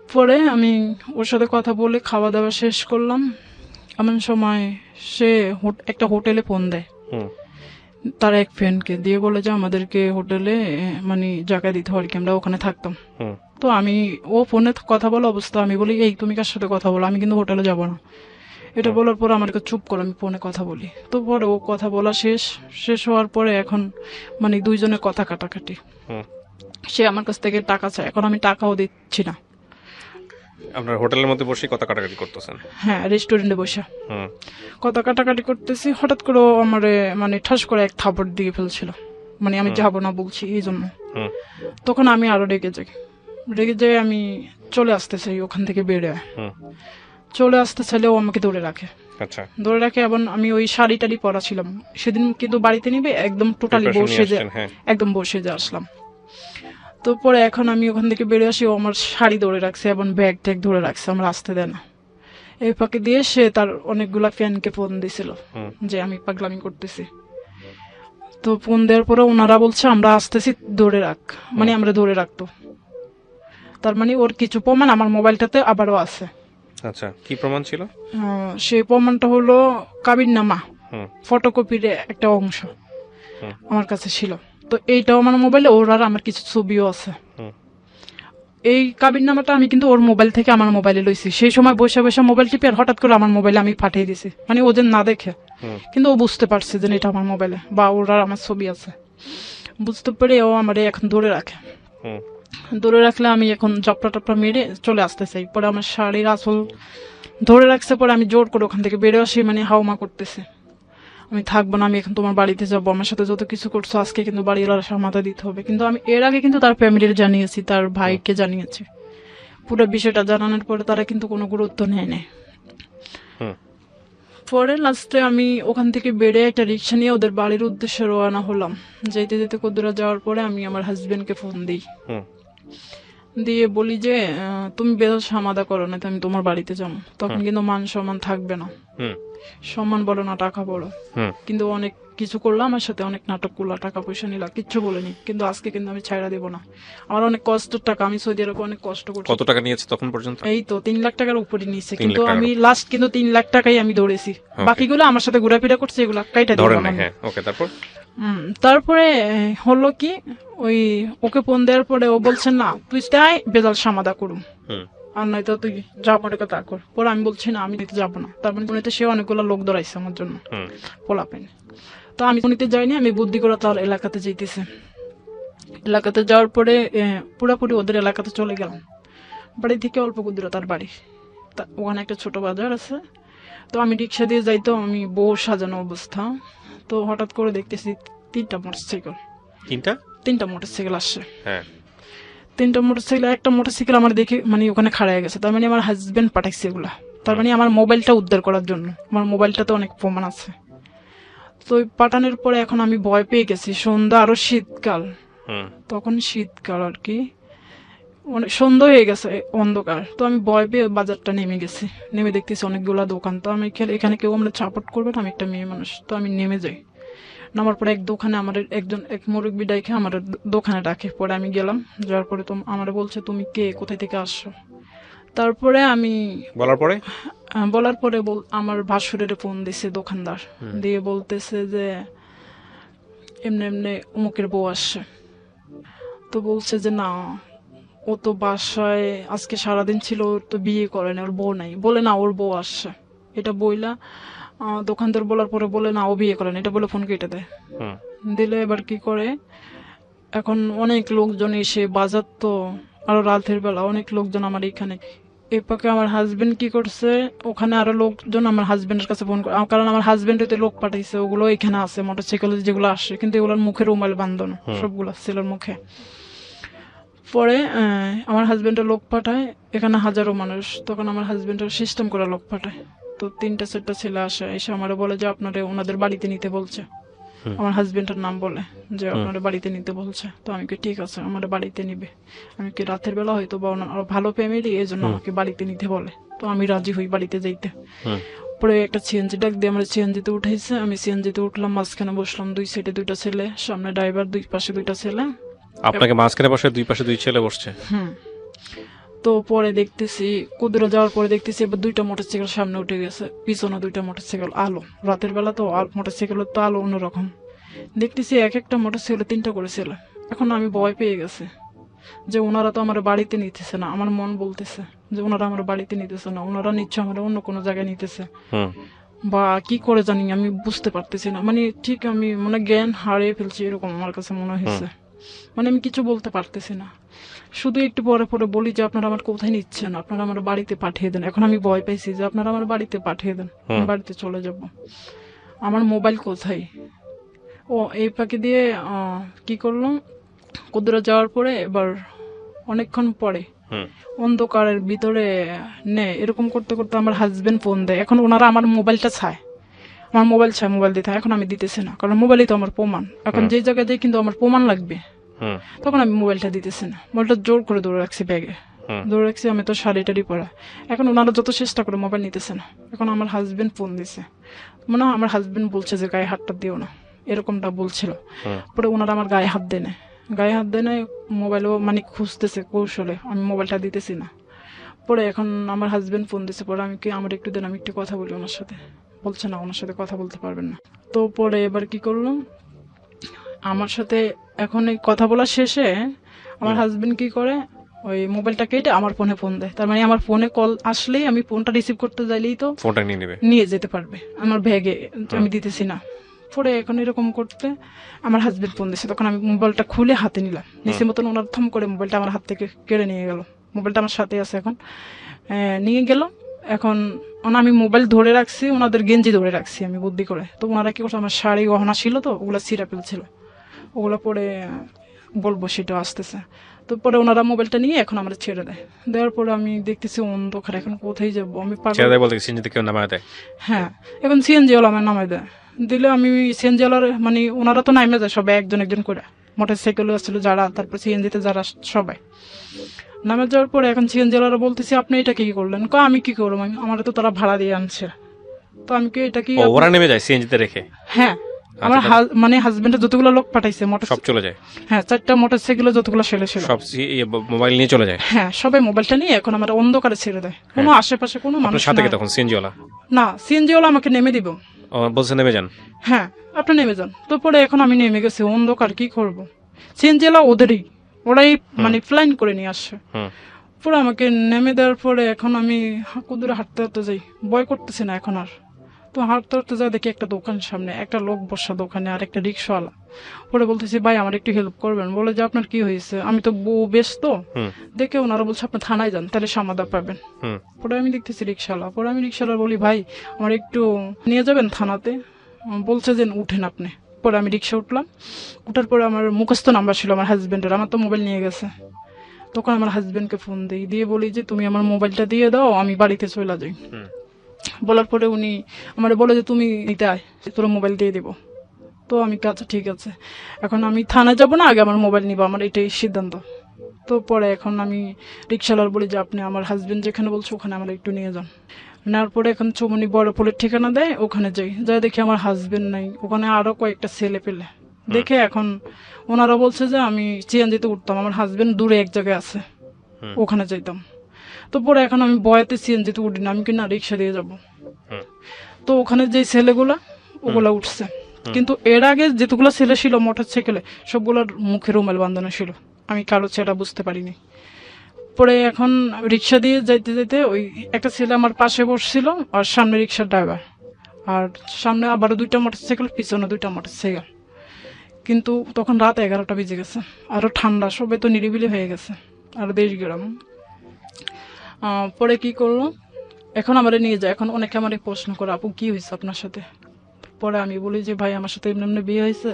পরে আমি ওর সাথে কথা বলে খাওয়া দাওয়া শেষ করলাম, এমন সময় সে একটা হোটেলে ফোন দেয়, হুম, তার এক ফ্রেন্ডকে দিয়ে বলে যে আমাদেরকে হোটেলে মানে জায়গা দিতে হয় আর কি, আমরা ওখানে থাকতাম। হুম, তো আমি ও ফোনে কথা বলা অবস্থা আমি বলি এই তুমি কার সাথে কথা বলো, আমি কিন্তু হোটেলে যাব না। এটা বলার পর আমাকে চুপ করে আমি ফোনে কথা বলি। তো পরে ও কথা বলা শেষ হওয়ার পরে এখন মানে দুইজনের কথা কাটাকাটি, হুম। সে আমার কাছ থেকে টাকা চায়, এখন আমি টাকাও দিচ্ছি না। আপনার হোটেলের মধ্যে বসে কথা কাটাকাটি করতেছেন? হ্যাঁ, রেস্টুরেন্টে বসে হুম, কথা কাটাকাটি করতেছি, হঠাৎ করে ও আমারে মানে ঠাস করে এক থাপড় দিয়ে ফেলছিল, মানে আমি যাবো না বলছি এই জন্য। হুম, তখন আমি আরো রেগে যাই আমি চলে আসতে চাই ওখান থেকে বেড়ে, হুম, চলে আসতে চাইলে ও আমাকে ধরে রাখে, আচ্ছা, ধরে রাখে। এবং আমি ওই শাড়ি টাড়ি পরা ছিলাম সেদিন, কিন্তু বাড়িতে নিবে একদম টোটালি Preparation নিয়ে বসে আসছেন, হ্যাঁ। একদম বসে আসলাম। তো পরে এখন আমি ওখান থেকে বেরিয়ে আসি, ও আমার শাড়ি ধরে রাখছে এবং ব্যাগ ট্যাগ ধরে রাখছে, আমার আসতে দেয় না। এই ফাঁকে দিয়ে সে তার অনেকগুলা ফ্যানকে ফোন দিছিল হুম, যে আমি পাগলামি করতেছি। তো ফোন দেওয়ার পরে ওনারা বলছে আমরা আসতেছি, ধরে রাখ, মানে আমরা ধরে রাখতো। তার মানে ওর কিছু প্রমাণ আমার মোবাইলটাতে আবারও আছে। আচ্ছা, কি প্রমাণ ছিল? সেই প্রমাণটা হলো কাবিননামা হুম, ফটোকপির একটা অংশ হুম, আমার কাছে ছিল। তো এইটাও আমার মোবাইলে, ওর আর আমার কিছু ছবিও আছে। হুম, এই কাবিননামাটা আমি কিন্তু ওর মোবাইল থেকে আমার মোবাইলে লইছি, সেই সময় বসে বসে মোবাইল টিপে আর হঠাৎ করে আমার মোবাইলে আমি পাঠিয়ে দিছি, মানে ও যেন না দেখে। হুম, কিন্তু ও বুঝতে পারছে যে এটা আমার মোবাইলে বা ওর আর আমার ছবি আছে, বুঝতে পেরে ও আমারে এখন ধরে রাখে। হুম, ধরে রাখলে আমি এখন জপটা টপটা মেরে চলে আসতে চাই, পরে আমার শাড়ির আসল ধরে রাখছে। পরে আমি জোর করে ওখান থেকে বেরো আসি, মানে হাওমা করতেছে আমি থাকবো না, আমি এখন তোমার বাড়িতে যাবো, আমার সাথে যত কিছু করছো আজকে কিন্তু বাড়িওয়ালার সামাতা দিতে হবে। কিন্তু আমি এর আগে কিন্তু তার ফ্যামিলির জানিয়েছি, তার ভাইকে জানিয়েছি, পুরো বিষয়টা জানানোর পরে তারা কিন্তু কোনো গুরুত্ব নেয় নাই। হুম, পরে লাস্টে আমি ওখান থেকে বেড়ে একটা রিক্সা নিয়ে ওদের বাড়ির উদ্দেশ্যে রওনা হলাম। যেতে যেতে কদ্দুরা যাওয়ার পরে আমি আমার হাজবেন্ডকে ফোন দিই, হুম, দিয়ে বলি যে তুমি বেদল সমাধা করো না, তো আমি তোমার বাড়িতে যাবো। তখন কিন্তু মান সম্মান থাকবে না, হুম, সম্মান বলো না টাকা বলো। হুম, কিন্তু অনেক কিছু করলো আমার সাথে, অনেক নাটক করলো, টাকা পয়সা নিলা, কিচ্ছু বলেনি। কিন্তু আজকে কিন্তু আমি ছাইড়া দেবো না, আমার অনেক কষ্টের টাকা, আমি সৌদি আরবে অনেক কষ্ট করছি। কত টাকা নিয়েছে তখন পর্যন্ত? এই তো 3 লাখ টাকার উপরে নিয়েছে, 3 কিন্তু লাখ টাকার আমি লাস্ট কিন্তু 3 লাখ টাকাই আমি ধরেছি, বাকিগুলো আমার সাথে ঘোরাফেরা করছে, এগুলো কাইটা ধরেন দিলাম না, আমি। হ্যাঁ, ওকে, তারপর? তারপরে হলো কি, ওই ওকে ফোন দেওয়ার পরে ও বলছে না তুই তাই বেজাল সমাধা করুম, হুম, আর নয়তো তুই যা মনে কথা কর। পরে আমি বলছি না আমি নিতে যাবো না, তার মানে সে অনেকগুলো লোক ধরাইছে আমার জন্য, হুম, পোলা পেন। তো আমি নিতে যাইনি, আমি বুদ্ধি করে তার এলাকাতে যেতেছে। এলাকাতে যাওয়ার পরে পুরাপুরি ওদের এলাকাতে চলে গেলাম। বাড়ি থেকে অল্প দূরে তার বাড়ি, ওখানে একটা ছোট বাজার আছে। তো আমি রিক্সা দিয়ে যাইতো, আমি বউ সাজানো অবস্থা। তো হঠাৎ করে দেখতেছি তিনটা মোটরসাইকেল আসছে। হ্যাঁ, তিনটা মোটরসাইকেল, একটা মোটরসাইকেল আমার দেখে মানে ওখানে খাড়ায় গেছে, তার মানে আমার হাজবেন্ড পাঠাইছে এগুলা। তার মানে আমার মোবাইলটা উদ্ধার করার জন্য, আমার মোবাইলটাতে অনেক প্রমাণ আছে। তো ওই পাঠানোর পরে এখন আমি ভয় পেয়ে গেছি। সন্ধ্যা, আরো শীতকাল, তখন শীতকাল আর কি, অনেক সন্ধ্যা হয়ে গেছে, অন্ধকার। তো আমি ভয় পেয়ে বাজারটা নেমে গেছি। নেমে দেখতেছি অনেকগুলা দোকান। তো আমি এখানে কেউ আমরা সাপোর্ট করবে না, আমি একটা মেয়ে মানুষ। তো আমি নেমে যাই। নামার পরে এক দোকানে আমার এক মুরব্বী ডাইকে আমার দোকানে ডাকে। পরে আমি গেলাম, যাওয়ার পরে তো আমার বলছে তুমি কে, কোথায় থেকে আসছো। তারপরে আমি বলার পরে আমার ভাসুরের ফোন দিছে দোকানদার, দিয়ে বলতেছে যে এমনি এমনি অমুকের বউ আসছে। তো বলছে যে না, ও তো বাসায় আজকে সারাদিন ছিল, ওর তো বিয়ে করে না, ওর বউ নাই। বলে না, ওর বউ আসছে। এটা বইলা দোকানদার বলার পরে বলে না, ও বিয়ে করে না, এটা বলে ফোন কেটে দেয়। দিলে এবার কি করে, এখন অনেক লোকজন এসে, বাজার তো আরো রাতের বেলা, অনেক লোকজন আমার এখানে। এপাকে আমার হাজবেন্ড কি করছে, ওখানে আরো লোকজন আমার হাজবেন্ডের কাছে ফোন করে, কারণ আমার হাজবেন্ড তো লোক পাঠাইছে, ওগুলো এখানে আছে মোটরসাইকেল যেগুলো আসে, কিন্তু এগুলোর মুখে রুমাল বাঁধানো, সবগুলো ছেলের মুখে। পরে আমার হাজবেন্ডের লোক পাঠায় এখানে হাজারো মানুষ। তখন আমার হাজবেন্ডের সিস্টেম করে লোক পাঠায়। তো 3-4টা ছেলে আসে, এসে আমার বলে যে আপনারা ওনাদের বাড়িতে নিতে বলছে। আমার হাজবেন্ডের নাম বলে যে আপনারা বাড়িতে নিতে বলছে। তো আমি কি ঠিক আছে, আমার বাড়িতে নিবে। আমি কি রাতের বেলা হয়তো বা ভালো ফ্যামিলি, এই জন্য আমাকে বাড়িতে নিতে বলে। তো আমি রাজি হই বাড়িতে যাইতে। পরে একটা সিএনজি ডাক দিয়ে আমরা সিএনজিতে উঠাইছে। আমি সিএনজিতে উঠলাম, মাঝখানে বসলাম, 2 সাইডে 2টা ছেলে, সামনে ড্রাইভার, 2 পাশে 2টা ছেলে। আপনাকে মাঝখানে বসে 2 পাশে 2 ছেলে বসছে। তো পরে দেখতেছি, কুদুরে যাওয়ার পরে দেখতেছি এবার 2টা মোটরসাইকেল সামনে উঠে গেছে, পিছনে 2টা মোটরসাইকেল। আলো, রাতের বেলা তো মোটরসাইকেলের তো আলো অন্যরকম। দেখতেছি এক একটা মোটরসাইকেলে 3টা করে ছেলে। এখন আমি ভয় পেয়ে গেছি যে ওনারা তো আমার বাড়িতে নিতেছে না। আমার মন বলতেছে যে ওনারা আমার বাড়িতে নিতেছে না, ওনারা নিচ্ছে আমার অন্য কোনো জায়গায় নিতেছে, বা কি করে জানি আমি বুঝতে পারতেছি না। মানে ঠিক আমি মানে জ্ঞান হারিয়ে ফেলছি, এরকম আমার কাছে মনে হয়েছে। মানে আমি কিছু বলতে পারতেছি না, শুধু একটু পরে পরে বলি যে আপনারা আমার কোথায় নিচ্ছেন, আপনারা আমার বাড়িতে পাঠিয়ে দেন। এখন আমি ভয় পাইছি যে আপনারা আমার বাড়িতে পাঠিয়ে দেন, আমি বাড়িতে চলে যাব। আমার মোবাইল কোথায়? ও এই ফাঁকি দিয়ে কি করলাম, কুদুরা যাওয়ার পরে এবার অনেকক্ষণ পরে অন্ধকারের ভিতরে এরকম করতে করতে আমার হাজবেন্ড ফোন দেয়। এখন ওনারা আমার মোবাইলটা চায়, আমার মোবাইল চায়, মোবাইল দিতে। এখন আমি দিতেছি না, কারণ মোবাইলই তো আমার প্রমাণ। এখন যে জায়গায় যাই কিন্তু আমার প্রমাণ লাগবে, তখন আমি মোবাইলটা দিতেছি না। মোবাইলটা জোর করে দৌড়ে রাখছি ব্যাগে, দৌড়ে রাখছি। আমি তো শাড়ি টাড়ি পরা। এখন ওনারা যত চেষ্টা করে মোবাইল নিতেছে না। এখন আমার হাজবেন্ড ফোন দিছে, মানে আমার হাজবেন্ড বলছে যে গায়ে হাতটা দিও না, এরকমটা বলছিল। পরে ওনারা আমার গায়ে হাত দেয় না, গায়ে হাত দেয় না, মোবাইলও মানে খুঁজতেছে কৌশলে, আমি মোবাইলটা দিতেছি না। পরে এখন আমার হাজবেন্ড ফোন দিছে, পরে আমি কি আমার একটু দেন, আমি একটু কথা বলি ওনার সাথে। বলছে না, ওনার সাথে কথা বলতে পারবেন না। তো পরে এবার কি করলাম, আমার সাথে এখন এই কথা বলা শেষে আমার হাজবেন্ড কি করে, ওই মোবাইলটা কেটে আমার ফোনে ফোন দেয়। তার মানে আমার ফোনে কল আসলেই, আমি ফোনটা রিসিভ করতে যাইলেই তো ফোনটা নিয়ে যেতে পারবে আমার ব্যাগে, আমি দিতেছি না। পরে এখন এরকম করতে আমার হাজবেন্ড ফোন দিচ্ছে, তখন আমি মোবাইলটা খুলে হাতে নিলাম। নিচে মতন ওনার থম করে মোবাইলটা আমার হাত থেকে কেড়ে নিয়ে গেল। মোবাইলটা আমার সাথে আছে, এখন নিয়ে গেল। এখন আমি মোবাইল ধরে রাখছি, ওনাদের গেঞ্জি ধরে রাখছি আমি বুদ্ধি করে। তো ওনারা কি করছে, আমার শাড়ি গহনা ছিল তো, ওগুলা ছিঁড়া ফেলছিল, ওগুলো পরে বলবো সেটা আসতেছে। তো পরে ওনারা মোবাইলটা নিয়ে এখন আমরা ছেড়ে দেয়। দেওয়ার পরে আমি দেখতেছি অন্ধকার, এখন কোথায় যাবো আমি, হ্যাঁ এখন সিএনজি ওলা আমার নামাই দেয়। দিলে আমি সিএনজি ওলার মানে ওনারা তো নামে যায় সবাই একজন একজন করে, মোটরসাইকেল আসছিল যারা, তারপর সিএনজিতে যারা সবাই নামে যাওয়ার পরে এখন সিএনজি ওলারা বলতেছি আপনি এটা কি করলেন? আমি কি করবো, আমার তো তারা ভাড়া দিয়ে আনছে। তো আমি কি এটা কি ওরা নেমে যায় সিএনজিতে রেখে? হ্যাঁ, আমার মানে হাজবেন্ডের যতগুলো লোক পাঠাইছে সব চলে যায়। হ্যাঁ, 4টা মোটরসাইকেল যতগুলো ছেলে ছিল সব মোবাইল নিয়ে চলে যায়। হ্যাঁ, সবাই মোবাইলটা নিয়ে এখন আমার অন্ধকারে ছেড়ে দেয়। কোনো আশেপাশে কোনো মানুষ সাথে তখন সিএনজিওয়ালা না, সিএনজিওয়ালা আমাকে নেমে দিব, বলছে নেমে যান। হ্যাঁ আপনি নেমে যান। তো পরে এখন আমি নেমে গেছি, অন্ধকার কি করবো। সিএনজিওয়ালা ওরাই মানে প্ল্যান করে নিয়ে আসছে। পুরো আমাকে নেমে দেওয়ার পরে এখন আমি কুদুরে হাঁটতে হাঁটতে যাই, ভয় করতেছি না এখন আর। তো হাঁটতে হাঁটতে যা দেখি একটা দোকান সামনে একটা লোক বসা দোকানে আর একটা রিক্সাওয়ালা। পরে বলতেছি ভাই আমার একটু হেল্প করবেন, বলে যে আপনার কি হয়েছে, আমি তো বউ ব্যস্ত দেখে ওনারা বলছে আপনি থানায় যান তাহলে সমাধান পাবেন। পরে আমি দেখতেছি রিক্সাওয়ালা, পরে আমি রিক্সাওয়ালা বলি ভাই আমার একটু নিয়ে যাবেন থানাতে, বলছে যে উঠেন আপনি। পরে আমি রিক্সা উঠলাম, উঠার পরে আমার মুখস্থ নাম্বার ছিল আমার হাজবেন্ডের, আমার তো মোবাইল নিয়ে গেছে। তখন আমার হাজবেন্ডকে ফোন দিই, দিয়ে বলি যে তুমি আমার মোবাইলটা দিয়ে দাও আমি বাড়িতে চলে যাই। বলার পরে উনি আমার বলে যে তুমি নিতে আয়, তোর মোবাইল দিয়ে দিব। তো আমি আচ্ছা ঠিক আছে, এখন আমি থানায় যাব না আগে আমার মোবাইল নিব, আমার এটাই সিদ্ধান্ত। তো পরে এখন আমি রিক্সাওয়ালার বলি যে আপনি আমার হাজবেন্ড যেখানে বলছে ওখানে আমার একটু নিয়ে যান। নেওয়ার পরে এখন চৌমনি বড় পোলের ঠিকানা দেয়, ওখানে যাই দেখি আমার হাজবেন্ড নাই, ওখানে আরো কয়েকটা ছেলে পেলে দেখে এখন ওনারা বলছে যে আমি সিএনজিতে উঠতাম, আমার হাজবেন্ড দূরে এক জায়গায় আছে ওখানে যাইতাম। তো পরে এখন আমি বয়াতে সিএনজিতে উঠি না, আমি কিনা রিক্সা দিয়ে যাব। তো ওখানে যে ছেলেগুলা ওগুলা উঠছে, কিন্তু এর আগে যেগুলো ছেলে ছিল মোটর সাইকেলে সবগুলোর মুখে রুমাল বাঁধানো ছিল, আমি কালো ছেলেটা বুঝতে পারিনি। পরে এখন রিক্সা দিয়ে যাইতে যাইতে ওই একটা ছেলে আমার পাশে বসছিল আর সামনে রিক্সার ড্রাইভার, আর সামনে আবারও 2টা মোটরসাইকেল, পিছনে 2টা মোটরসাইকেল। কিন্তু তখন রাত 11টা বেজে গেছে, আরো ঠান্ডা, সবাই তো নিরিবিলি হয়ে গেছে, আর দেশ গ্রাম। পরে কি করলো, এখন আমারে নিয়ে যায়, এখন অনেকে আমার প্রশ্ন করে আপু কি হয়েছে আপনার সাথে। পরে আমি বলি যে ভাই আমার সাথে এমনি এমনি বিয়ে হয়েছে,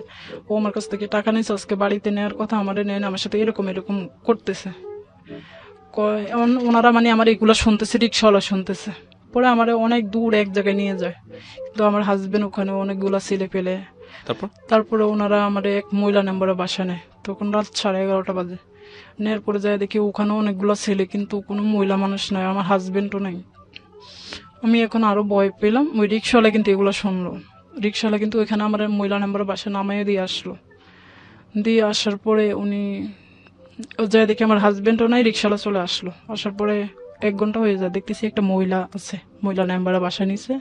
ও আমার কাছ থেকে টাকা নিয়েছে, আজকে বাড়িতে নেওয়ার কথা আমারে নেয় না, আমার সাথে এরকম এরকম করতেছে। ওনারা মানে আমার এগুলো শুনতেছে, রিক্সাওয়ালা শুনতেছে। পরে আমার অনেক দূর এক জায়গায় নিয়ে যায়, কিন্তু আমার হাজবেন্ড ওখানে অনেকগুলা ছেলে পেলে। তারপরে ওনারা আমার এক মহিলা নাম্বারে বাসা নেয়, তখন রাত 11:30 বাজে। নেওয়ার পরে যায় দেখি ওখানে অনেকগুলো ছেলে, কিন্তু কোনো মহিলা মানুষ নাই, আমার হাজবেন্ডও নাই। আমি এখন আরো ভয় পেলাম। ওই রিক্সাওয়ালা কিন্তু এগুলো শুনলো, রিক্সাওয়ালা কিন্তু ওইখানে আমার মহিলা নাম্বারে বাসা নামাইয়ে দিয়ে আসলো। দিয়ে আসার পরে উনি যায় দেখি আমার হাজবেন্ডও নাই, রিক্সাওয়ালা চলে আসলো। আসার পরে 1 ঘন্টা হয়ে যায়, দেখতেছি একটা মহিলা আছে, মহিলা নাম্বারে বাসা নিছে,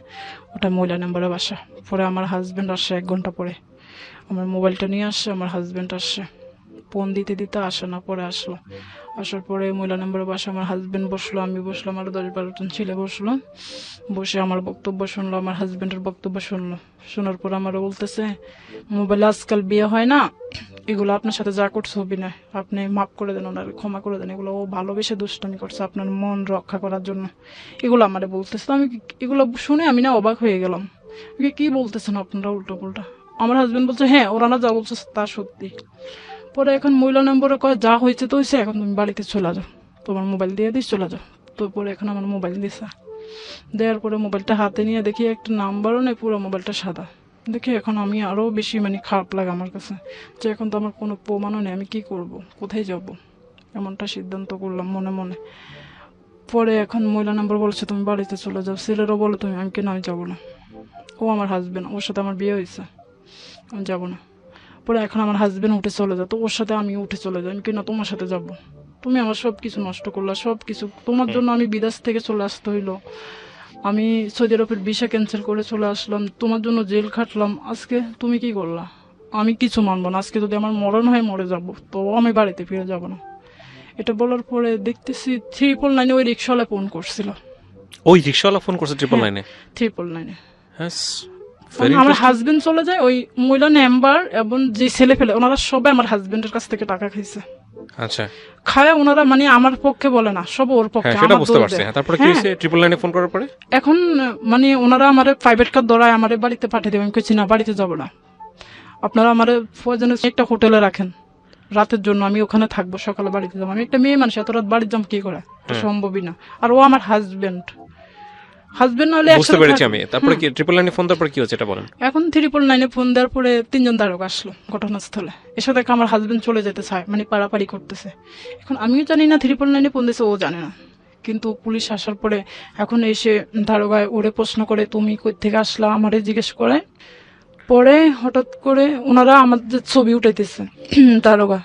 ওটা মহিলা নাম্বারে বাসা। পরে আমার হাজবেন্ড আসছে 1 ঘন্টা পরে, আমার মোবাইলটা নিয়ে আসছে, আমার হাজবেন্ড আসছে, ফোন দিতে দিতে আসে না, পরে আসলো। আসার পরে মহিলা নাম্বারে বাসা আমার হাজবেন্ড বসলো, আমি বসলাম, আরো 10-12 জন ছেলে বসলো। বসে আমার বক্তব্য শুনলো, আমার হাজবেন্ডের বক্তব্য শুনলো। শোনার পর আমারও বলতেছে মোবাইলে আজকাল বিয়ে হয় না, এগুলো আপনার সাথে যা করছে হবি না, আপনি মাফ করে দেন, ওনার ক্ষমা করে দেন, এগুলো ও ভালোবেসে দুষ্টামি করছে আপনার মন রক্ষা করার জন্য, এগুলো আমারে বলতেছে। আমি এগুলো শুনে আমি না অবাক হয়ে গেলাম, কি বলতেছেন আপনারা উল্টো পুল্টা। আমার হাজবেন্ড বলছে হ্যাঁ ওরা না যা বলছে তা সত্যি। পরে এখন মহিলা নম্বরে কয় যা হয়েছে তো হয়েছে, এখন তুমি বাড়িতে চলে যাও, তোমার মোবাইল দিয়ে দিস চলে যাও। তো পরে এখন আমার মোবাইল দিছে, দেওয়ার পরে মোবাইলটা হাতে নিয়ে দেখি একটা নাম্বারও নেই, পুরো মোবাইলটা সাদা। দেখে এখন আমি আরো বেশি মানে খারাপ লাগে আমার কাছে, যে এখন তো আমার কোনো প্রমাণও নেই, আমি কি করব, কোথায় যাব, এমনটা সিদ্ধান্ত করলাম মনে মনে। পরে এখন মহিলা নাম্বার বলছে তুমি বাড়িতে চলে যাও, ছেলেরও বলে তুমি, আমি কেন আমি যাবো না, ও আমার হাজবেন্ড, ওর সাথে আমার বিয়ে হয়েছে, আমি যাবো না। পরে এখন আমার হাজবেন্ড উঠে চলে যায়, তো ওর সাথে আমি উঠে চলে যাই, আমি কিনা তোমার সাথে যাব, তুমি আমার সবকিছু নষ্ট করলা, সবকিছু তোমার জন্য আমি বিদেশ থেকে চলে আসতে হইলো, আমি সৌদি আরবের ভিসা ক্যান্সেল করে চলে আসলাম, তোমার জন্য জেল খাটলাম, আজকে তুমি কি করলা, আমি কিছু মানবো না, আজকে যদি আমার মরণ হয় মরে যাব, তো আমি বাড়িতে ফিরে যাব না। এটা বলার পরে দেখতেছি 999 ওই রিক্সাওয়ালা ফোন করছিল। ওই রিক্সাওয়ালা ফোন করছে 999? 999 Very আমার interesting. হাজবেন্ড চলে যায়, ওই মহিলা নাম্বার এবং যে ছেলে ফেলে ওনারা সবাই আমার হাজবেন্ডের কাছ থেকে টাকা খাইছে। আচ্ছা, খায় ওনারা মানে আমার পক্ষে বলে না, সব ওর পক্ষে। হ্যাঁ সেটা আমার বুঝতে দৌড় পারছি। দেয়। হ্যাঁ, তারপরে কি হ্যাঁ। হয়েছে 999 ফোন করার পরে? এখন মানে ওনারা আমার প্রাইভেট কার ধরায় আমার বাড়িতে পাঠিয়ে দেবেন, কইছি না বাড়িতে যাব না, আপনারা আমার প্রয়োজনে একটা হোটেলে রাখেন রাতের জন্য, আমি ওখানে থাকবো, সকালে বাড়িতে যাবো। আমি একটা মেয়ে মানুষ, এত রাত বাড়িতে যাবো কি করে, সম্ভবই না। আর ও আমার হাজবেন্ড হলে বুঝতে পেরেছি আমি। তারপরে কি 999 ফোন, তারপরে কি হচ্ছে এটা বলেন। এখন 999 ফোন দেওয়ার পরে 3 জন দারোগা আসলো ঘটনাস্থলে, এসে দেখে আমার হাজবেন্ড চলে যেতে চায়, মানে পাড়াপাড়ি করতেছে। এখন আমিও জানি না 999 ফোন দিয়েছে, ও জানে না। কিন্তু পুলিশ আসার পরে এখন এসে দারোগায় ওরে প্রশ্ন করে তুমি কই থেকে আসলা, আমারে জিজ্ঞেস করে। পরে হঠাৎ করে ওনারা আমাদের ছবি উঠাইতেছে দারোগা,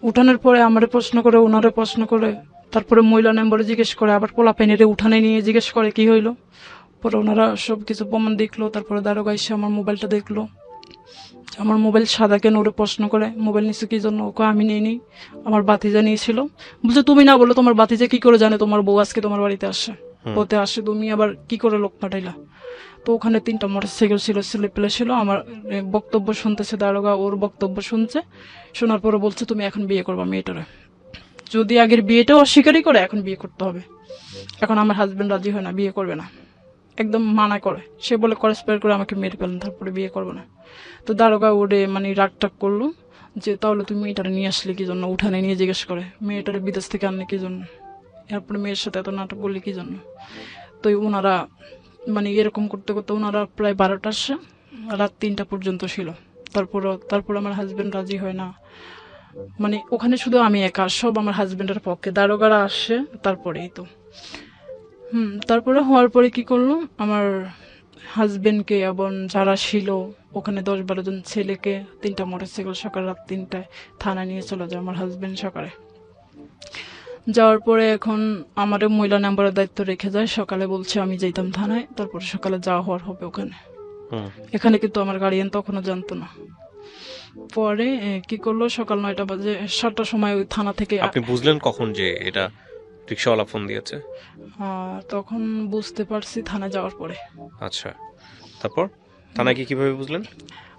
উঠানোর পরে আমারে প্রশ্ন করে, ওনারে প্রশ্ন করে, তারপরে মহিলা নাম্বারে জিজ্ঞেস করে, আবার পোলা পেনের উঠানে নিয়ে জিজ্ঞেস করে কি হইলো। পরে ওনারা সবকিছু প্রমাণ দেখলো। তারপরে দারোগা এসে আমার মোবাইলটা দেখলো, আমার মোবাইল সাদা কেন, ওরে প্রশ্ন করে মোবাইল নিচ্ছে কি জন্য, ওকে আমি নিইনি, আমার বাতিজা নিয়েছিল। বলছে তুমি না বলো তোমার বাতিজা কি করে জানে তোমার বউ আজকে তোমার বাড়িতে আসে, ওতে আসে, তুমি আবার কি করে লোক পাঠাইলা। তো ওখানে 3টা মোটরসাইকেল ছিল, ছেলেপেলে ছিল। আমার বক্তব্য শুনতেছে দারোগা, ওর বক্তব্য শুনছে। শোনার পরে বলছে তুমি এখন বিয়ে করবা মেয়েটারে, যদি আগের বিয়েটাও অস্বীকারই করে এখন বিয়ে করতে হবে। এখন আমার হাজবেন্ড রাজি হয় না, বিয়ে করবে না, একদম মানা করে। সে বলে করেসপায়ার করে আমাকে মেরে ফেলেন, তারপরে বিয়ে করবো না। তো দারোগা ওরে মানে রাগ টাগ করলো যে তাহলে তুমি মেয়েটারে নিয়ে আসলে কি জন্য, উঠানে নিয়ে জিজ্ঞেস করে মেয়েটারে বিদেশ থেকে আনলে কি জন্য, এরপরে মেয়ের সাথে এত নাটক করলে কি জন্য। তো ওনারা মানে এরকম করতে করতে ওনারা প্রায় 12টা আসে, রাত 3টা পর্যন্ত ছিল। তারপর আমার হাজবেন্ড রাজি হয় না। মানে ওখানে শুধু আমি একা, সব আমার হাজবেন্ডের পক্ষে, দারোগারা আসে তারপরেই তো। তারপরে হওয়ার পরে কি করলো, আমার হাজবেন্ডকে এবং যারা ছিল ওখানে 10-12 জন ছেলেকে 3টা মোটরসাইকেল সকাল রাত 3টায় থানায় নিয়ে চলে যায় আমার হাজবেন্ড সকালে। যাওয়ার পরে এখন আমারও মহিলা নাম্বারের দায়িত্ব রেখে যায়, সকালে বলছে আমি যাইতাম থানায়, তারপরে সকালে যাওয়া হওয়ার হবে ওখানে। এখানে কিন্তু আমার গার্ডিয়ান তখনও জানতো না। পরে কি করলো, সকাল 9টা বাজে 7টার সময় ওই থানা থেকে আপনি বুঝলেন কখন যে এটা রিক্সাওয়ালা ফোন দিয়েছে? তখন বুঝতে পারছি থানা যাওয়ার পরে। আচ্ছা, তারপর থানায় গিয়ে কিভাবে বুঝলেন?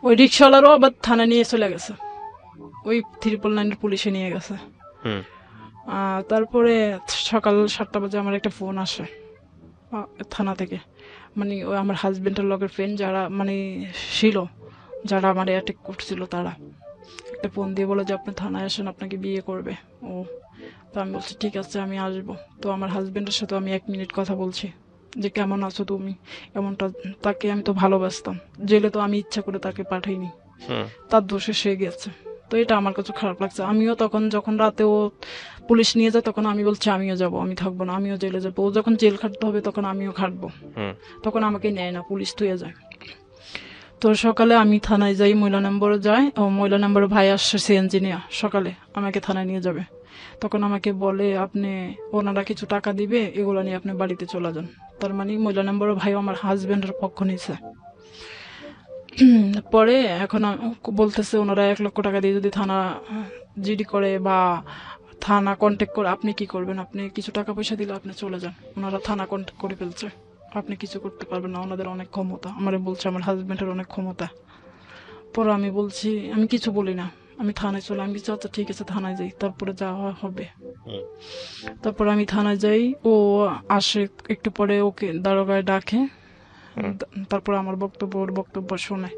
ওই রিক্সাওয়ালারও আবার থানা নিয়ে চলে গেছে, ওই 999 পুলিশে নিয়ে গেছে। তারপরে সকাল 7টা বাজে আমার একটা ফোন আসে থানা থেকে, মানে ওই আমার হাজবেন্ডের লগের ফ্রেন্ড যারা মানে ছিল, যারা আমার অ্যাটাক করছিল, তারা একটা ফোন দিয়ে বলে যে আপনি থানায় আসেন, আপনাকে বিয়ে করবে ও। তো আমি বলছি ঠিক আছে আমি আসবো। তো আমার হাজবেন্ডের সাথে আমি 1 মিনিট কথা বলছি যে কেমন আছো তুমি, এমনটা। তাকে আমি তো ভালোবাসতাম, জেলে তো আমি ইচ্ছা করে তাকে পাঠাইনি, তার দোষে সে গেছে। তো এটা আমার কাছে খারাপ লাগছে। আমিও তখন যখন রাতে ও পুলিশ নিয়ে যায় তখন আমি বলছি আমিও যাব, আমি থাকবো না, আমিও জেলে যাবো। ও যখন জেল খাটতে হবে তখন আমিও খাটবো, তখন আমাকে নেয় না, পুলিশ থুয়ে যায়। তো সকালে আমি থানায় যাই, মহিলা নম্বরে যাই, ও মহিলা নম্বরে ভাই আসছে সিএনজি নিয়ে, সকালে আমাকে থানায় নিয়ে যাবে। তখন আমাকে বলে আপনি, ওনারা কিছু টাকা দিবে, এগুলো নিয়ে আপনি বাড়িতে চলে যান। তার মানে মহিলা নম্বরের ভাই আমার হাজবেন্ডের পক্ষ নিছে। পরে এখন বলতেছে ওনারা 1 লক্ষ টাকা দিয়ে যদি থানা জিডি করে বা থানা কন্ট্যাক্ট করে আপনি কি করবেন, আপনি কিছু টাকা পয়সা দিলে আপনি চলে যান, ওনারা থানা কন্ট্যাক্ট করে ফেলছে, আপনি কিছু করতে পারবেন না, ওনাদের অনেক ক্ষমতা। আমারে বলছে আমার হাজবেন্ডের অনেক ক্ষমতা। পরে আমি বলছি, আমি কিছু বলি না, আমি থানায় চলে, আমি কিছু আচ্ছা ঠিক আছে থানায় যাই, তারপরে যাওয়া হবে। তারপরে আমি থানায় যাই, ও আসে একটু পরে, ওকে দারোগায় ডাকে। তারপর আমার বক্তব্য, ওর বক্তব্য শোনে।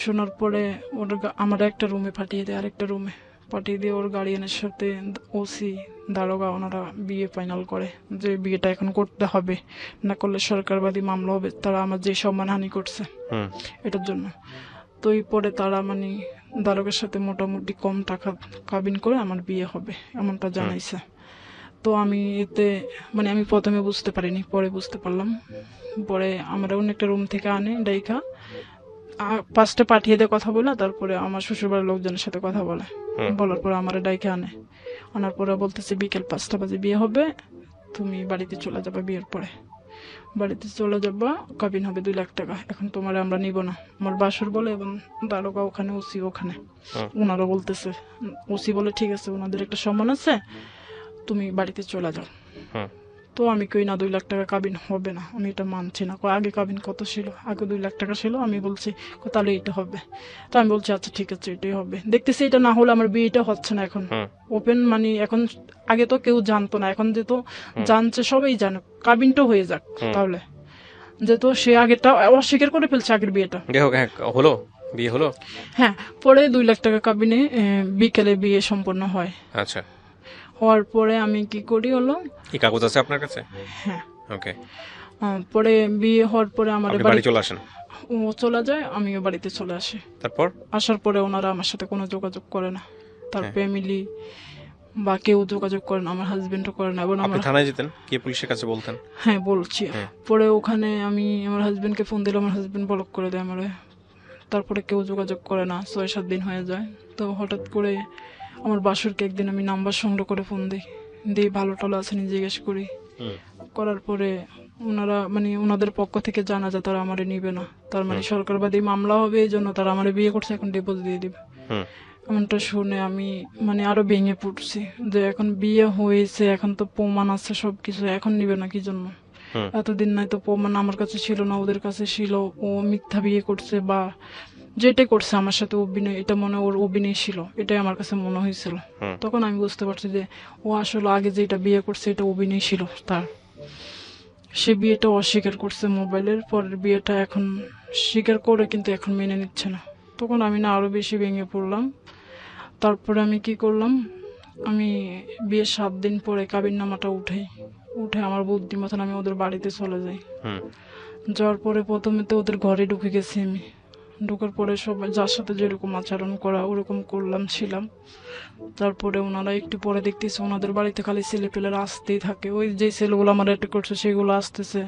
শোনার পরে ওর আমার একটা রুমে পাঠিয়ে দেয়, আরেকটা রুমে পাঠিয়ে দিয়ে ওর গার্ডিয়ানের সাথে ওসি দারোগা ওনারা বিয়ে ফাইনাল করে যে বিয়েটা এখন করতে হবে, না করলে সরকারবাদী মামলা হবে, তারা আমার যে সম্মানহানি করছে এটার জন্য। তো এই পরে তারা মানে দারোগার সাথে মোটামুটি কম টাকা কাবিন করে আমার বিয়ে হবে এমনটা জানাইছে। তো আমি এতে মানে আমি প্রথমে বুঝতে পারিনি, পরে বুঝতে পারলাম। পরে আমরা অন্য একটা রুম থেকে আনে ডাইকা, ফার্স্টে পাঠিয়ে দিয়ে কথা বলে, তারপরে আমার শ্বশুরবাড়ির লোকজনের সাথে কথা বলে, বলার পরে আমার ডাইকে আনার পরে বলতেছে বিকেল 5টা বাজে বিয়ে হবে, তুমি বাড়িতে চলে যাবে, বিয়ের পরে বাড়িতে চলে যাবা, কাবিন হবে 2 লাখ টাকা, এখন তোমার আমরা নিব না। আমার বাসুর বলে এবং দারোগা ওখানে, ওসি ওখানে, ওনারা বলতেছে, ওসি বলে ঠিক আছে ওনাদের একটা সম্মান আছে, তুমি বাড়িতে চলে যাও। তো আমি কই না 2 লাখ টাকা কাবিন হবে না, আমি এটা মানছি না। আগে কাবিন কত ছিল, আগে 2 লাখ টাকা ছিল, আমি বলছি তাহলে এটা হবে। তো আমি বলছি আচ্ছা ঠিক আছে এটাই হবে। দেখতেছি এটা না হলে আমার বিয়েটা হচ্ছে না এখন ওপেন, মানে এখন আগে তো কেউ জানতো না, এখন যেহেতু জানছে সবাই জানে, কাবিনটা হয়ে যাক তাহলে, যেহেতু সে আগেরটা অস্বীকার করে ফেলছে, আগের বিয়েটা হলো, বিয়ে হলো। হ্যাঁ, পরে 2 লাখ টাকা কাবিনে বিকেলে বিয়ে সম্পন্ন হয়। আচ্ছা, হওয়ার পরে আমি কি করি হলো, কি কাগজ আছে আপনার কাছে? হ্যাঁ, ওকে। পরে বিয়ে হওয়ার পরে আমাদের বাড়ি চলে আসেন, ও চলে যায়, আমিও বাড়িতে চলে আসি। তারপর আসার পরে ওনারা আমার সাথে কোনো যোগাযোগ করে না, তার ফ্যামিলি বা কেউ যোগাযোগ করে না, আমার হাজবেন্ডও করে না। এবং আপনি থানায় যেতেন, কি পুলিশের কাছে বলতেন? হ্যাঁ বলছি। পরে ওখানে আমি আমার হাজবেন্ডকে ফোন দিলাম, আমার হাজবেন্ড ব্লক করে দেয় আমারে। তারপরে কেউ যোগাযোগ করে না, 6-7 দিন হয়ে যায়। তো হঠাৎ করে আমার বাসুরকে একদিন আমি নাম্বার সংগ্রহ করে ফোন দিই, ভালো টালো আছে নি জিজ্ঞেস করি। করার পরে ওনারা মানে ওনাদের পক্ষ থেকে জানা যায় তারা আমারে নিবে না, তার মানে সরকারবাদী মামলা হবে, এই জন্য তারা আমারে বিয়ে করছে, এখন ডিভোর্স দিয়ে দিবে। এমনটা শুনে আমি মানে আরো ভেঙে পড়ছি যে এখন বিয়ে হয়েছে, এখন তো প্রমাণ আছে সবকিছু, এখন নিবে না কি জন্য। হুম। এতদিন নাই তো প্রমাণ আমার কাছে ছিল না, ওদের কাছে ছিল। ও মিথ্যা বিয়ে করছে বা যেটাই করছে আমার সাথে অভিনয়, এটা মনে ওর অভিনয় ছিল, এটাই আমার কাছে মনে হয়েছিল। হুম। তখন আমি বুঝতে পারছি যে ও আসলে আগে যেটা বিয়ে করছে এটা অভিনয় ছিল তার। সে বিয়েটা অস্বীকার করছে মোবাইলের, পরের বিয়েটা এখন স্বীকার করে কিন্তু এখন মেনে নিচ্ছে না। তখন আমি না আরো বেশি ভেঙে পড়লাম। তারপরে আমি কি করলাম, আমি বিয়ের 7 দিন পরে কাবিননামাটা উঠে আমার বুদ্ধি মতন আমি ওদের বাড়িতে চলে যাই। হুম। যাওয়ার পরে প্রথমে তো ওদের ঘরে ঢুকে গেছি আমি। ঢোকার পরে সবাই যার সাথে যেরকম আচরণ করা ওরকম ছিলাম। তারপরে ওনারা একটু পরে দেখতেছে ওনাদের বাড়িতে খালি ছেলে পেলেরা আসতেই থাকে। ওই যে ছেলেগুলো আমার অ্যাটাক করছে সেগুলো আসতেছে।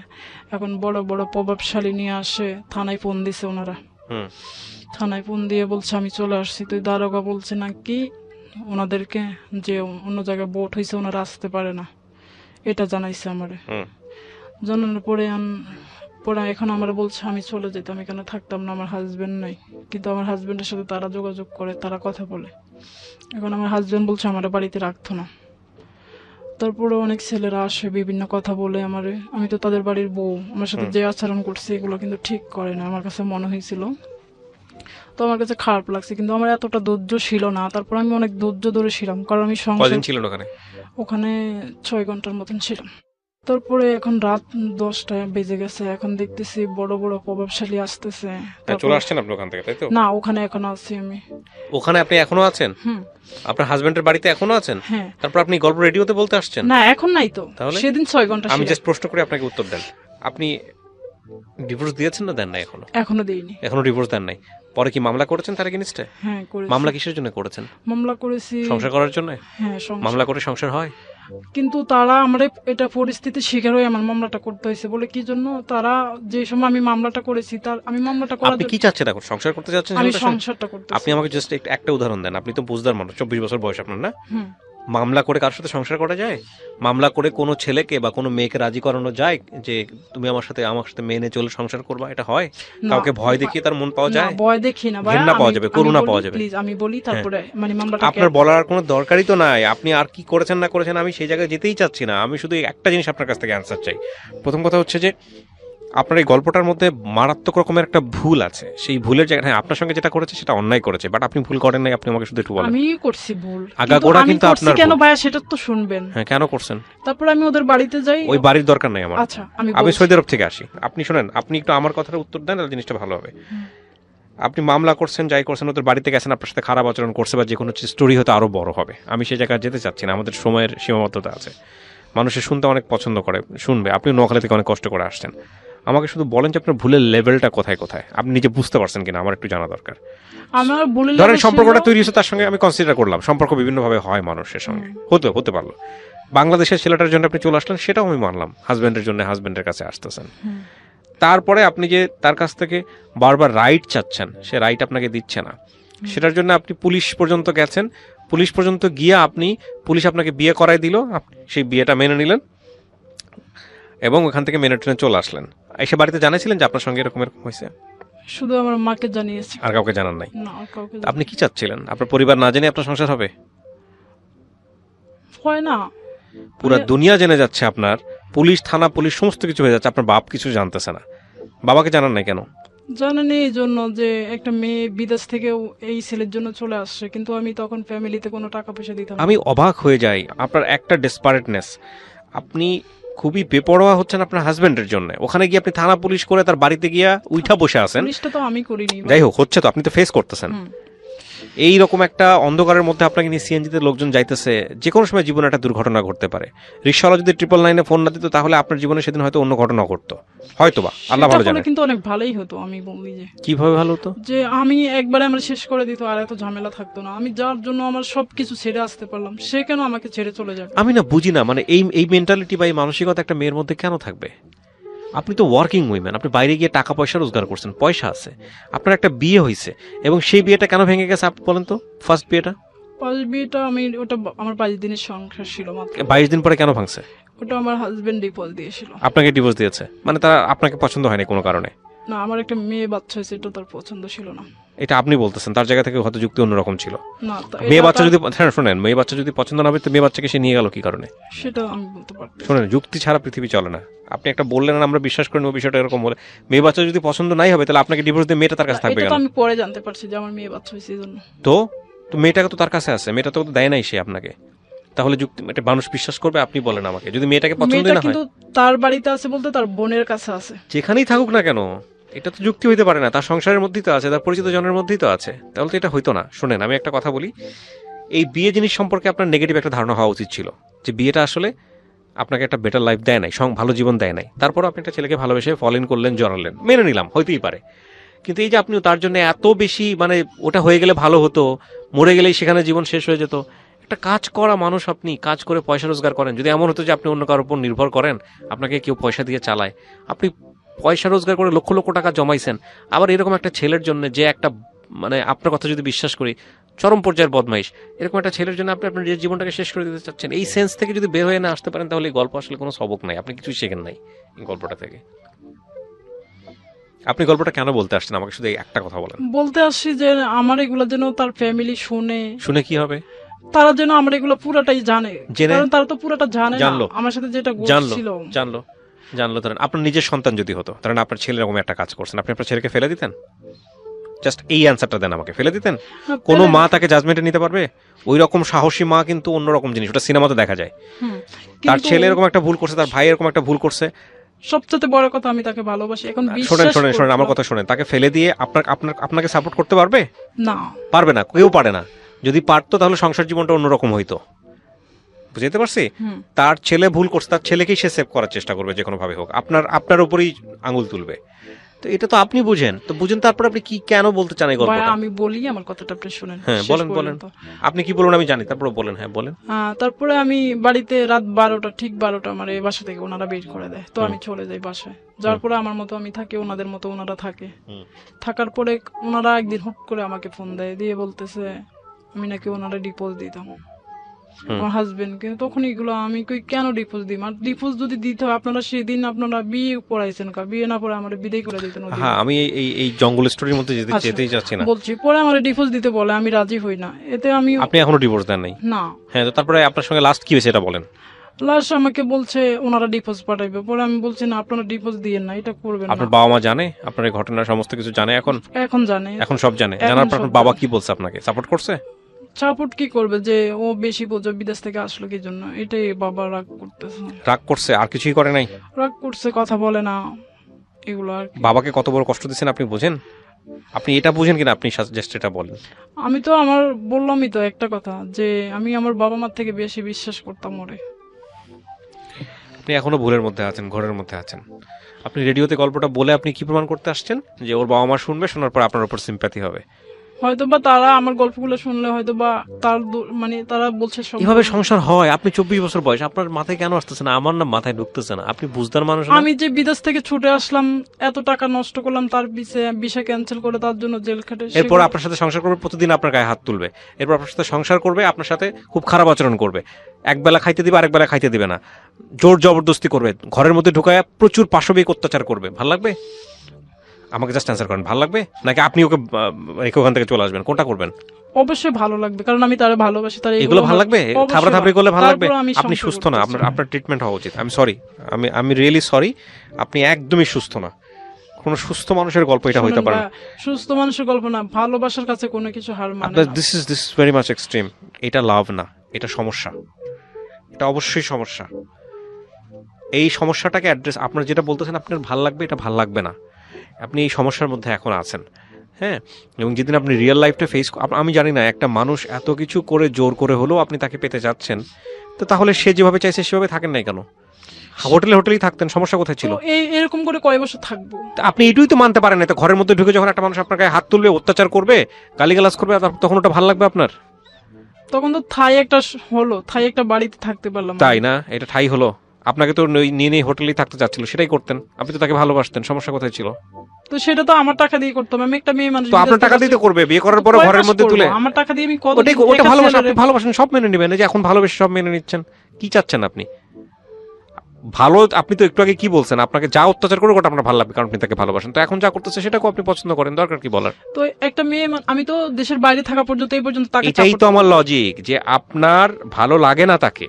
এখন বড় বড় প্রভাবশালী নিয়ে আসে, থানায় ফোন দিছে ওনারা। হুম। থানায় ফোন দিয়ে বলছে আমি চলে আসছি। তো দারোগা বলছে নাকি ওনাদেরকে যে অন্য জায়গায় বোট হয়েছে ওনারা আসতে পারে না, এটা জানাইছে আমারে। হুম। জানানোর পরে পরে এখন আমার বলছে আমি চলে যেতাম, আমি এখানে থাকতাম না, আমার হাজবেন্ড নাই। কিন্তু আমার হাজবেন্ডের সাথে তারা যোগাযোগ করে, তারা কথা বলে। এখন আমার হাজবেন্ড বলছে আমার বাড়িতে রাখতো না। তারপরে অনেক ছেলেরা আসে বিভিন্ন কথা বলে আমারে। আমি তো তাদের বাড়ির বউ, আমার সাথে যে আচরণ করছে এগুলো কিন্তু ঠিক করে না, আমার কাছে মনে হয়েছিল। তো আমার কাছে খারাপ লাগছে, কিন্তু আমার এতটা ধৈর্য ছিল না। তারপর আমি অনেক ধৈর্য ধরে ছিলাম, কারণ আমি কয়দিন ছিলেন ওখানে? ওখানে 6 ঘন্টার মতন ছিলাম। তারপরে এখন রাত 10টা বেজে গেছে, এখন দেখতেছি বড় বড় প্রভাবশালী আসতেছে। চলে আসছেন আপনি ওখান থেকে, তাই তো? না, ওখানে এখন আছি আমি। ওখানে আপনি এখনো আছেন? হুম। আপনার হাজবেন্ডের বাড়িতে এখনো আছেন? হ্যাঁ। তারপর আপনি গল্প রেডিওতে বলতে আসছেন? না, এখন নাই তো। তাহলে? সেদিন 6 ঘন্টা আমি ছিলাম। জাস্ট প্রশ্ন করে আপনাকে উত্তর দেন। আপনি ডিভোর্স দিয়েছেন না দেন নাই এখনো? এখনো দেইনি। এখনো ডিভোর্স দেন নাই? পরে কি মামলা করেছেন তার এগেইনস্টে? হ্যাঁ, করেছি। মামলা কিসের জন্য করেছেন? মামলা করেছি সংসার করার জন্য? হ্যাঁ, সংসার। মামলা করে সংসার হয়? কিন্তু তারা আমার এটা পরিস্থিতি শিকার হয়ে আমার মামলাটা করতে হয়েছে। বলে কি জন্য, তারা যে সময় আমি মামলাটা করেছি তার আমি মামলাটা করার আপনি কি চাচ্ছেন এখন? সংসার করতে চাচ্ছেন? আমি ছেলেটার সঙ্গে? সংসারটা করতে। আপনি আমাকে জাস্ট একটা উদাহরণ দেন। আপনি তো বুঝদার মানুষ, 24 বছর বয়স আপনার, না? হুম। মামলা করে কার সাথে সংসার করা যায়? মামলা করে কোনো ছেলেকে বা কোনো মেয়েকে রাজি করানো যায় যে তুমি আমার সাথে মেনে চলে সংসার করবা? এটা হয়? না, কাউকে ভয় দেখিয়ে তার মন পাওয়া যায়? না, ভয় দেখি না ভাই। ঘৃণা পাওয়া যাবে, করুণা পাওয়া যাবে। প্লিজ আমি বলি, তারপরে মানে মামলাটা আপনার বলার কোনো দরকারই তো নাই। আপনি আর কি করেছেন না করেছেন আমি সেই জায়গায় যেতেই চাচ্ছি না। আমি শুধু একটা জিনিস আপনার কাছ থেকে অ্যান্সার চাই। প্রথম কথা হচ্ছে যে আপনার এই গল্পটার মধ্যে মারাত্মক রকমের একটা ভুল আছে। সেই ভুলের জায়গায়, হ্যাঁ, আপনার সঙ্গে যেটা করেছে সেটা অন্যায় করেছে, বাট আপনি ভুল করেন নাই। আপনি আমাকে শুধু একটু বলেন। আমি করছি ভুল, আগাগোড়া কিন্তু আমি করছি আপনার কেন ভুল। ভাই সেটা তো শুনবেন। হ্যাঁ, কেন করছেন? তারপরে আমি ওদের বাড়িতে যাই। ওই বাড়ির দরকার নাই আমার। আচ্ছা, আমি আমি বলছি। সৌদি আরব থেকে আসি। আপনি শুনেন, আপনি একটু আমার কথাটা উত্তর দেন, তাহলে জিনিসটা ভালো হবে। আপনি মামলা করছেন, যাই করছেন, ওদের বাড়িতে গেছেন, আপনার সাথে খারাপ আচরণ করছে বা যে কোনো স্টোরি হয়তো আরো বড় হবে। আমি সেই জায়গায় যেতে চাচ্ছি না, আমাদের সময়ের সীমাবদ্ধতা আছে। মানুষের শুনতে অনেক পছন্দ করে, শুনবে। আপনি নোয়াখালী থেকে অনেক কষ্ট করে আসছেন। আমাকে শুধু বলেন যে আপনার ভুলের লেভেলটা কোথায় কোথায়, আপনি নিজে বুঝতে পারছেন কিনা, আমার একটু জানা দরকার। আমার বলে ধরেন সম্পর্কটা তৈরি হয়েছে, তার সঙ্গে আমি কনসিডার করলাম সম্পর্ক বিভিন্নভাবে হয় মানুষের সঙ্গে, হতে পারলো। বাংলাদেশের ছেলেটার জন্য আপনি চলে আসলেন, সেটাও আমি মানলাম। হাজবেন্ডের জন্য হাজবেন্ডের কাছে আসতেছেন। তারপরে আপনি যে তার কাছ থেকে বারবার রাইট চাচ্ছেন, সে রাইট আপনাকে দিচ্ছে না, সেটার জন্য আপনি পুলিশ পর্যন্ত গেছেন। পুলিশ পর্যন্ত গিয়ে পুলিশ আপনাকে বিয়ে করাই দিল, আপনি সেই বিয়েটা মেনে নিলেন এবং ওখান থেকে মেনে টেনে চলে আসলেন। এসে বাড়িতে জানাইছিলেন যে আপনার সঙ্গে এরকম হয়েছে? শুধু আমার মাকে জানিয়েছি, আর কাউকে জানান নাই? না, আর কাউকে আপনি কি চাচ্ছিলেন? আপনার পরিবার না জেনে আপনার সংসার হবে? হয় না। পুরা দুনিয়া জেনে যাচ্ছে আপনার, পুলিশ, থানা, পুলিশ সমস্ত কিছু হয়ে যাচ্ছে, আপনার বাপ কিছু জানতেছে না। বাবাকে জানান নাই কেন? জানেন এই জন্য যে একটা মেয়ে বিদেশ থেকে এই ছেলের জন্য চলে আসছে, কিন্তু আমি তখন ফ্যামিলিতে কোনো টাকা পয়সা দিতাম না। আমি অবাক হয়ে যাই আপনার একটা ডেসপারেটনেস। আপনি খুবই বেপরোয়া হচ্ছেন আপনার হাজবেন্ডের জন্য। ওখানে গিয়ে আপনি থানা পুলিশ করে তার বাড়িতে গিয়া উঠা বসে আছেন। পুলিশটা তো আমি করিনি। যাই হোক, হচ্ছে তো, আপনি তো ফেস করতেছেন। এই রকম একটা অন্ধকারের মধ্যে আপনাকে নিয়ে সিএনজিতে লোকজন যাইতেছে, যে কোনো সময় জীবনে একটা দুর্ঘটনা ঘটতে পারে। রিকশাওয়ালা যদি 999 ফোন না দিত, তাহলে আপনার জীবনে সেদিন হয়তো অন্য ঘটনা ঘটতো, হয়তোবা, আল্লাহ ভালো জানে। কিন্তু অনেক ভালোই হতো, আমি বলি যে কিভাবে ভালো হতো? যে আমি একবারে আমার শেষ করে দিত, আর এত ঝামেলা থাকতো না। আমি যার জন্য আমার সবকিছু ছেড়ে আসতে পারলাম, সে কেন আমাকে ছেড়ে চলে যাবে? আমি না বুঝি না, মানে এই মেন্টালিটি বা এই মানসিকতা একটা মেয়ের মধ্যে কেন থাকবে? আপনি তো ওয়ার্কিং উইমেন, আপনি বাইরে গিয়ে টাকা পয়সা রোজগার করছেন, পয়সা আছে, আপনার একটা বিয়ে হয়েছে, এবং সেই বিয়েটা কেন ভেঙে গেছে আপনি বলেন তো? ফার্স্ট বিয়েটা, বিয়েটা ওটা আমার 22 দিনের সংসার ছিল মাত্র। 22 দিন পরে কেন ভাঙছে? ওটা আমার হাজবেন্ড ডিভোর্স দিয়েছিল। আপনাকে ডিভোর্স দিয়েছে মানে তারা আপনাকে পছন্দ হয়নি কোনো কারণে? না, আমার একটা মেয়ে বাচ্চা হয়েছে, এটা তার পছন্দ ছিল না। এটা আপনি বলতেছেন, তার জায়গা থেকে হয়তো যুক্তি অন্যরকম ছিল। না, মেয়ে বাচ্চা যদি, হ্যাঁ শোনেন, মেয়ে বাচ্চা যদি পছন্দ না হবে, তো মেয়ে বাচ্চাকে সে নিয়ে গেল কি কারণে? সেটা আমি বলতে পারবো। শোনেন, যুক্তি ছাড়া পৃথিবী চলে না। আপনি একটা বললেন না আমরা বিশ্বাস করি না, বিষয়টা এরকম বলে মেয়ে বাচ্চা যদি পছন্দ নাই হবে তাহলে আপনাকে ডিভোর্স দিয়ে মেয়েটা তার কাছে থাকবে এটা কেন? তো আমি পরে জানতে পারছি যে আমার মেয়ে বাচ্চা হয়েছে এই জন্য। তো তো মেয়েটাকে তো তার কাছে আছে, মেয়েটা তো দেয় নাই সে আপনাকে, তাহলে যুক্তি একটা মানুষ বিশ্বাস করবে? আপনি বলেন আমাকে, যদি মেয়েটাকে পছন্দ মেয়েটা না হয়, কিন্তু তার বাড়িতে আছে বলতে তার বোনের কাছে আছে। যেখানেই থাকুক না কেন, এটা তো যুক্তি হইতে পারে না। তার সংসারের মধ্যেই তো আছে, তার পরিচিত জনের মধ্যেই তো আছে, তাহলে তো এটা হইতো না। শুনেন আমি একটা কথা বলি, এই বিয়ে জিনিস সম্পর্কে আপনার নেগেটিভ একটা ধারণা হওয়া উচিত ছিল, যে বিয়েটা আসলে আপনাকে একটা বেটার লাইফ দেয় নাই, ভালো জীবন দেয় নাই। তারপরও আপনি একটা ছেলেকে ভালোবেসে ফল ইন করলেন, জড়ালেন, মেনে নিলাম, হইতেই পারে। কিন্তু এই যে আপনি তার জন্য এত বেশি, মানে ওটা হয়ে গেলে ভালো হতো, মরে গেলেই সেখানে জীবন শেষ হয়ে যেত। একটা কাজ করা মানুষ, আপনি কাজ করে পয়সা রোজগার করেন। যদি এমন হতো যে আপনি অন্য কারোর উপর নির্ভর করেন, আপনাকে কেউ পয়সা দিয়ে চালায়, আপনি পয়সা রোজগার করে লক্ষ লক্ষ টাকা জমাইছেন, আবার এরকম একটা ছেলের জন্য যে একটা, মানে আপনার কথা যদি বিশ্বাস করি, চরম পর্যায়ের বদমাইশ, এরকম একটা ছেলের জন্য আপনি আপনার নিজের জীবনটাকে শেষ করে দিতে চাচ্ছেন। এই সেন্স থেকে যদি বের হয়ে না আসতে পারেন, তাহলে এই গল্প আসলে কোনো সবক নাই, আপনি কিছুই শেখেন নাই এই গল্পটা থেকে। আপনি গল্পটা কেন বলতে আসছেন আমাকে শুধু এই একটা কথা বলেন। বলতে আসছি যে আমার এগুলো যেন তার ফ্যামিলি শুনে, শুনে কি হবে? তারা যেন আমার এগুলো পুরাটাই জানে, জেনে? কারণ তারা তো পুরাটা জানে না জানলো? আমার সাথে যেটা জানলো ঘটছিল। জানলো জানলো ধরেন আপনার নিজের সন্তান যদি হতো, ধরেন আপনার ছেলে এরকম একটা কাজ করছেন, আপনি আপনার ছেলেকে ফেলে দিতেন? জাস্ট এই অ্যান্সারটা দেন আমাকে, ফেলে দিতেন? কোনো মা তাকে জাজমেন্টে নিতে পারবে? ওই রকম সাহসী মা কিন্তু অন্যরকম জিনিস, ওটা সিনেমাতে দেখা যায়। হুম, তার কিন্তু ছেলে এরকম একটা ভুল করছে, তার ভাই এরকম একটা ভুল করছে, সবচেয়ে বড় কথা আমি তাকে ভালোবাসি। এখন শোনেন বিশ্বাস শোনেন শোনেন আমার করবো কথা শোনেন, তাকে ফেলে দিয়ে আপনাকে সাপোর্ট করতে পারবে? না। পারবে না, কেউ পারে না। যদি পারতো তাহলে সংসার জীবনটা অন্যরকম হইতো, বুঝতে পারছি? হুম। তার ছেলে ভুল করছে, তার ছেলেকেই সে সেভ করার চেষ্টা করবে যে কোনো ভাবে হোক, আপনার উপরেই আঙুল তুলবে। তো এটা তো আপনি বুঝেন, তো বুঝেন তারপর আপনি কি কেন বলতে চান এই ভাই, গল্পটা? আমি বলি আমার কথাটা আপনি শুনেন। হ্যাঁ শেষ বলেন বলেন, পর্যন্ত। আপনি কি বলুন আমি জানি, তারপর বলেন। হ্যাঁ বলেন। তারপরে আমি বাড়িতে রাত 12টা, ঠিক 12টা আমার এই বাসা থেকে ওনারা বের করে দেয়, তো আমি চলে যাই বাসায়। যাওয়ার পরে আমার মতো আমি থাকি, ওনাদের মতো ওনারা থাকে। থাকার পরে ওনারা একদিন হুট করে আমাকে ফোন দেয়, দিয়ে বলতেছে আমি নাকি ওনারা ডিপোজ দিতাম আমার হাজবেন্ডকে। তখন এগুলো আমি কই কেন ডিপোজ দিই? আর ডিপোজ যদি দিতে হয় আপনারা সেদিন আপনারা বিয়ে পড়াইছেন, বিয়ে না পরে আমার বিদায় করে দিতেন ওদিন। হ্যাঁ আমি এই জঙ্গল স্টোরির মধ্যে আচ্ছা, যেতেই যাচ্ছি না। বলছি পরে আমার ডিভোর্স দিতে বলে, আমি রাজি হই না। এতে আমি আপনি এখনো ডিভোর্স দেন নাই? না। হ্যাঁ, তো তারপরে আপনার সঙ্গে লাস্ট কি হয়েছে এটা বলেন। লাস্ট আমাকে বলছে ওনারা ডিভোর্স পাঠাইবে। পরে আমি বলছি না, আপনারা ডিভোর্স দিয়েন না, এটা করবেন আপনার না। বাবা মা জানে আপনার এই ঘটনার সমস্ত কিছু জানে? এখন জানে। এখন সব জানে? এখন জানার পর সব আপনার বাবা জানে। কি বলছে? আপনাকে সাপোর্ট করছে? সাপোর্ট কি করবে, যে ও বেশি বোঝে, বিদেশ থেকে আসলো কি জন্য, এটাই বাবা রাগ করতেছে। রাগ করছে, আর কিছুই করে নাই? রাগ করছে, কথা বলে না, এগুলো আর কি। বাবাকে কত বড় কষ্ট দিচ্ছেন আপনি বুঝেন? আপনি এটা বুঝেন কিনা আপনি জাস্ট এটা বলেন। আমি তো আমার বললামই তো একটা কথা, যে আমি আমার বাবা মার থেকে বেশি বিশ্বাস করতাম ওরে। আপনি এখনো ভুলের মধ্যে আছেন, ঘরের মধ্যে আছেন। আপনি রেডিওতে গল্পটা বলে আপনি কি প্রমাণ করতে আসছেন? যে ওর বাবা মা শুনবে, শোনার পর আপনার উপর সিম্প্যাথি হবে। হয়তো বা তারা আমার গল্পগুলো শুনলে হয়তো বা তার মানে তারা বলছে সব এভাবে সংসার হয়? আপনি 24 বছর বয়স, আপনার মাথায় কেন আসতেছে না? আমার না মাথায় ঢুকতেছে না। আপনি বুঝদার মানুষ না? আমি যে বিদেশ থেকে ছুটে আসলাম, এত টাকা নষ্ট করলাম, তার ভিসা ক্যান্সেল করে তার জন্য জেল খেটে, এরপর আপনার সাথে সংসার করবে, প্রতিদিন আপনার গায়ে হাত তুলবে, এরপর আপনার সাথে সংসার করবে, আপনার সাথে খুব খারাপ আচরণ করবে, একবেলা খাইতে দিবে আরেক বেলা খাইতে দিবে না, জোর জবরদস্তি করবে, ঘরের মধ্যে ঢুকায় প্রচুর পাশবিক অত্যাচার করবে, ভাল লাগবে? আমাকে জাস্ট অ্যান্সার করেন, ভাল লাগবে? নাকি আপনি ওকে রেখে ওখান থেকে চলে আসবেন? কোনটা করবেন? অবশ্যই ভালো লাগবে, কারণ আমি তারা ভালোবাসি। তার এগুলো ভালো লাগবে? থাবড়া থাবড়ি করলে ভালো লাগবে? তারপর আমি আপনি সংসার সুস্থ না, করতেছি। আপনার ট্রিটমেন্ট হওয়া উচিত। আমি সরি, আমি রিয়েলি সরি, আপনি একদমই সুস্থ না। কোন সুস্থ মানুষের গল্প এটা হইতে পারে না। শুনুন ভাই, সুস্থ মানুষের গল্প না, ভালোবাসার কাছে কোনো কিছু হার মানে আপনার না। This is very much extreme. এটা লাভ না, এটা সমস্যা, এটা অবশ্যই সমস্যা। এই সমস্যাটাকে অ্যাড্রেস, আপনার যেটা বলতেছেন আপনার ভাল লাগবে, এটা ভাল লাগবে না। আপনি এই সমস্যার মধ্যে এখন আছেন, হ্যাঁ। এবং যেদিন আপনি রিয়েল লাইফটা ফেস, আমি জানি না, একটা মানুষ এত কিছু করে জোর করে হলেও আপনি তাকে পেতে যাচ্ছেন, তো তাহলে সে যেভাবে চাইছে সেভাবে থাকেন নাই কেন? হোটেলেই থাকতেন, সমস্যা কোথায় ছিল? তো এরকম করে কয় বছর থাকবো? তা আপনি এটুই তো মানতে পারেন না। তো ঘরের মধ্যে ঢুকে যখন একটা মানুষ আপনার গায়ে হাত তুলবে, অত্যাচার করবে, গালিগালাজ করবে, তখন ওটা ভালো লাগবে আপনার? তখন তো থাই একটা বাড়িতে থাকতে পারলাম। তাই না? এটা ঠাই হলো? আপনাকে তো নিয়ে হোটেলেই থাকতে চাচ্ছিল, সেটাই করতেন। আপনি তো তাকে ভালোবাসতেন, সমস্যা কোথায় ছিল? তো সেটা তো আমার টাকা দিয়ে করতাম, আমি একটা মেয়ে মানুষ। তো আপনার টাকা দিতে করবে, বিয়ে করার পরে ঘরের মধ্যে তুলে? আমার টাকা দিয়ে আমি কত ওটা ভালোবাসা, আপনি ভালোবাসেন, সব মেনে নেবেন। এই যে এখন ভালোবেসে সব মেনে নিচ্ছেন, কি চাচ্ছেন আপনি? ভালো, আপনি তো একটু আগে কি বলছেন, আপনাকে যা অত্যাচার করবে ওটা আপনার ভালো লাগবে, কারণ আপনি তাকে ভালোবাসেন। তো এখন যা করতেছে সেটাকেও আপনি পছন্দ করেন, দরকার কি বলার? তো একটা মেয়ে আমি তো দেশের বাইরে থাকা পর্যন্ত এই পর্যন্ত তাকে এটাই তো আমার লজিক, যে আপনার ভালো লাগে না তাকে,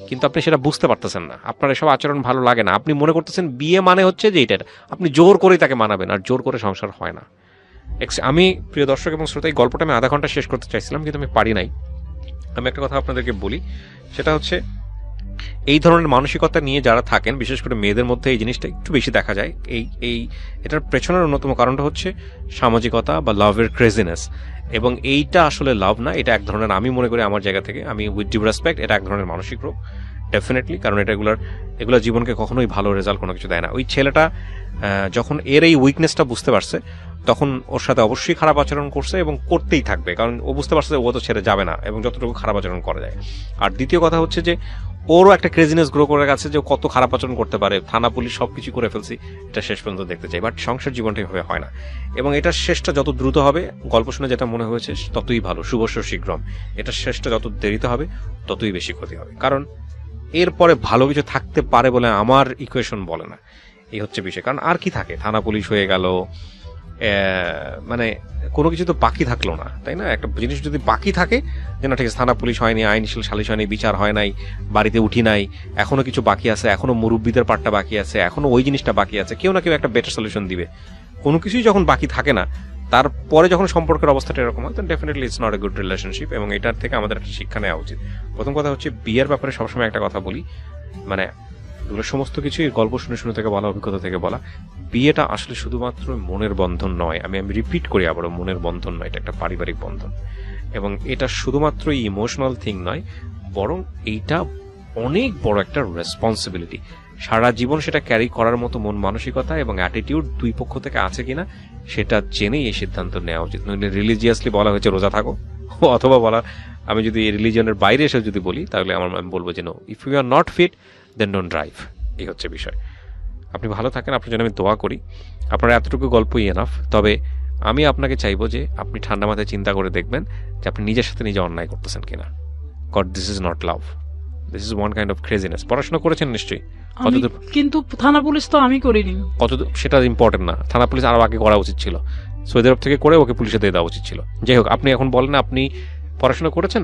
কিন্তু আপনি সেটা বুঝতে পারতেছেন না, আপনার এসব আচরণ ভালো লাগে না, আপনি মনে করতেছেন বিয়ে মানে হচ্ছে যে এটা, আপনি জোর করেই তাকে মানাবেন, আর জোর করে সংসার হয় না। আমি প্রিয় দর্শক এবং শ্রোতা, এই গল্পটা আমি আধা ঘন্টা শেষ করতে চাইছিলাম কিন্তু আমি পারি নাই। আমি একটা কথা আপনাদেরকে বলি, সেটা হচ্ছে এই ধরনের মানসিকতা নিয়ে যারা থাকেন, বিশেষ করে মেয়েদের মধ্যে এই জিনিসটা একটু বেশি দেখা যায়। এটার পেছনের অন্যতম কারণটা হচ্ছে সামাজিকতা বা লাভের ক্রেজিনেস, এবং এইটা আসলে লাভ না, এটা এক ধরনের, আমি মনে করি আমার জায়গা থেকে, আমি উইথ ডিউ রেসপেক্ট, এটা এক ধরনের মানসিক রোগ ডেফিনেটলি, কারণ এগুলো জীবনকে কখনোই ভালো রেজাল্ট কোনো কিছু দেয় না। ওই ছেলেটা যখন এর এই উইকনেসটা বুঝতে পারছে, তখন ওর সাথে অবশ্যই খারাপ আচরণ করছে এবং করতেই থাকবে, কারণ ও বুঝতে পারছে ও তো ছেড়ে যাবে না, এবং যতটুকু খারাপ আচরণ করা যায়। আর দ্বিতীয় কথা হচ্ছে যে ওরও একটা ক্রেজিনেস গ্রো করে গেছে যে কত খারাপ আচরণ করতে পারে, থানা পুলিশ সবকিছু করে ফেলছি, এটা শেষ পর্যন্ত দেখতে চাই। বাট সংসার জীবনটা এভাবে হয় না, এবং এটার শেষটা যত দ্রুত হবে, গল্প শুনে যেটা মনে হয়েছে ততই ভালো, শুভস্য শীঘ্রম। এটার শেষটা যত দেরিতে হবে ততই বেশি ক্ষতি হবে, কারণ এরপরে ভালো কিছু থাকতে পারে বলে আমার ইকুয়েশন বলে না। এই হচ্ছে বিষয়, কারণ আর কি থাকে, থানা পুলিশ হয়ে গেল, মানে কোনো কিছু তো বাকি থাকলো না, তাই না? একটা জিনিস যদি বাকি থাকে যে না ঠিক আছে, থানা পুলিশ হয়নি, আইন সালিশ হয়নি, বিচার হয় নাই, বাড়িতে উঠি নাই, এখনো কিছু বাকি আছে, এখনো মুরব্বীদের পার্টটা বাকি আছে, এখনো ওই জিনিসটা বাকি আছে, কেউ না কেউ একটা বেটার সলিউশন দিবে। কোনো কিছুই যখন বাকি থাকে না, তারপরে যখন সম্পর্কের অবস্থাটা এরকম হয়, তখন definitely it's not a good relationship, এবং এটার থেকে আমাদের একটা শিক্ষা নেওয়া উচিত। প্রথম কথা হচ্ছে, বিয়ের ব্যাপারে সবসময় একটা কথা বলি, মানে এগুলো সমস্ত কিছুই গল্প শুনে শুনে থেকে বলা, অভিজ্ঞতা থেকে বলা, বিয়েটা আসলে শুধুমাত্র মনের বন্ধন নয়, আমি রিপিট করি আবারও, মনের বন্ধন নয়, এটা একটা পারিবারিক বন্ধন, এবং এটা শুধুমাত্র ইমোশনাল থিং নয়, বরং এইটা অনেক বড় একটা রেসপন্সিবিলিটি। সারা জীবন সেটা ক্যারি করার মতো মন মানসিকতা এবং অ্যাটিটিউড দুই পক্ষ থেকে আছে কিনা সেটা জেনেই এই সিদ্ধান্ত নেওয়া উচিত। নইলে রিলিজিয়াসলি বলা হয়েছে রোজা থাকো, অথবা বলা, আমি যদি রিলিজিয়নের বাইরে এসে যদি বলি, তাহলে আমি বলবো যে no, if you are not fit then don't drive. এই হচ্ছে বিষয়। আপনি ভালো থাকেন, আপনার জন্য আমি দোয়া করি। আপনার এতটুকু গল্পই এনাফ। তবে আমি আপনাকে চাইবো যে আপনি ঠান্ডা মাথায় চিন্তা করে দেখবেন যে আপনি নিজের সাথে নিজে অন্যায় করতেছেন কিনা। God, this is not love, this is one kind of craziness. পড়াশোনা করেছেন নিশ্চয়ই, কতদূর? কিন্তু থানা পুলিশ তো আমি করিনি। কতদূর সেটা ইম্পর্টেন্ট না, থানা পুলিশ আরো আগে করা উচিত ছিল, সৌদি আরব থেকে করে ওকে পুলিশে দিয়ে দেওয়া উচিত ছিল। যাই হোক, আপনি এখন বলেন আপনি পড়াশোনা করেছেন?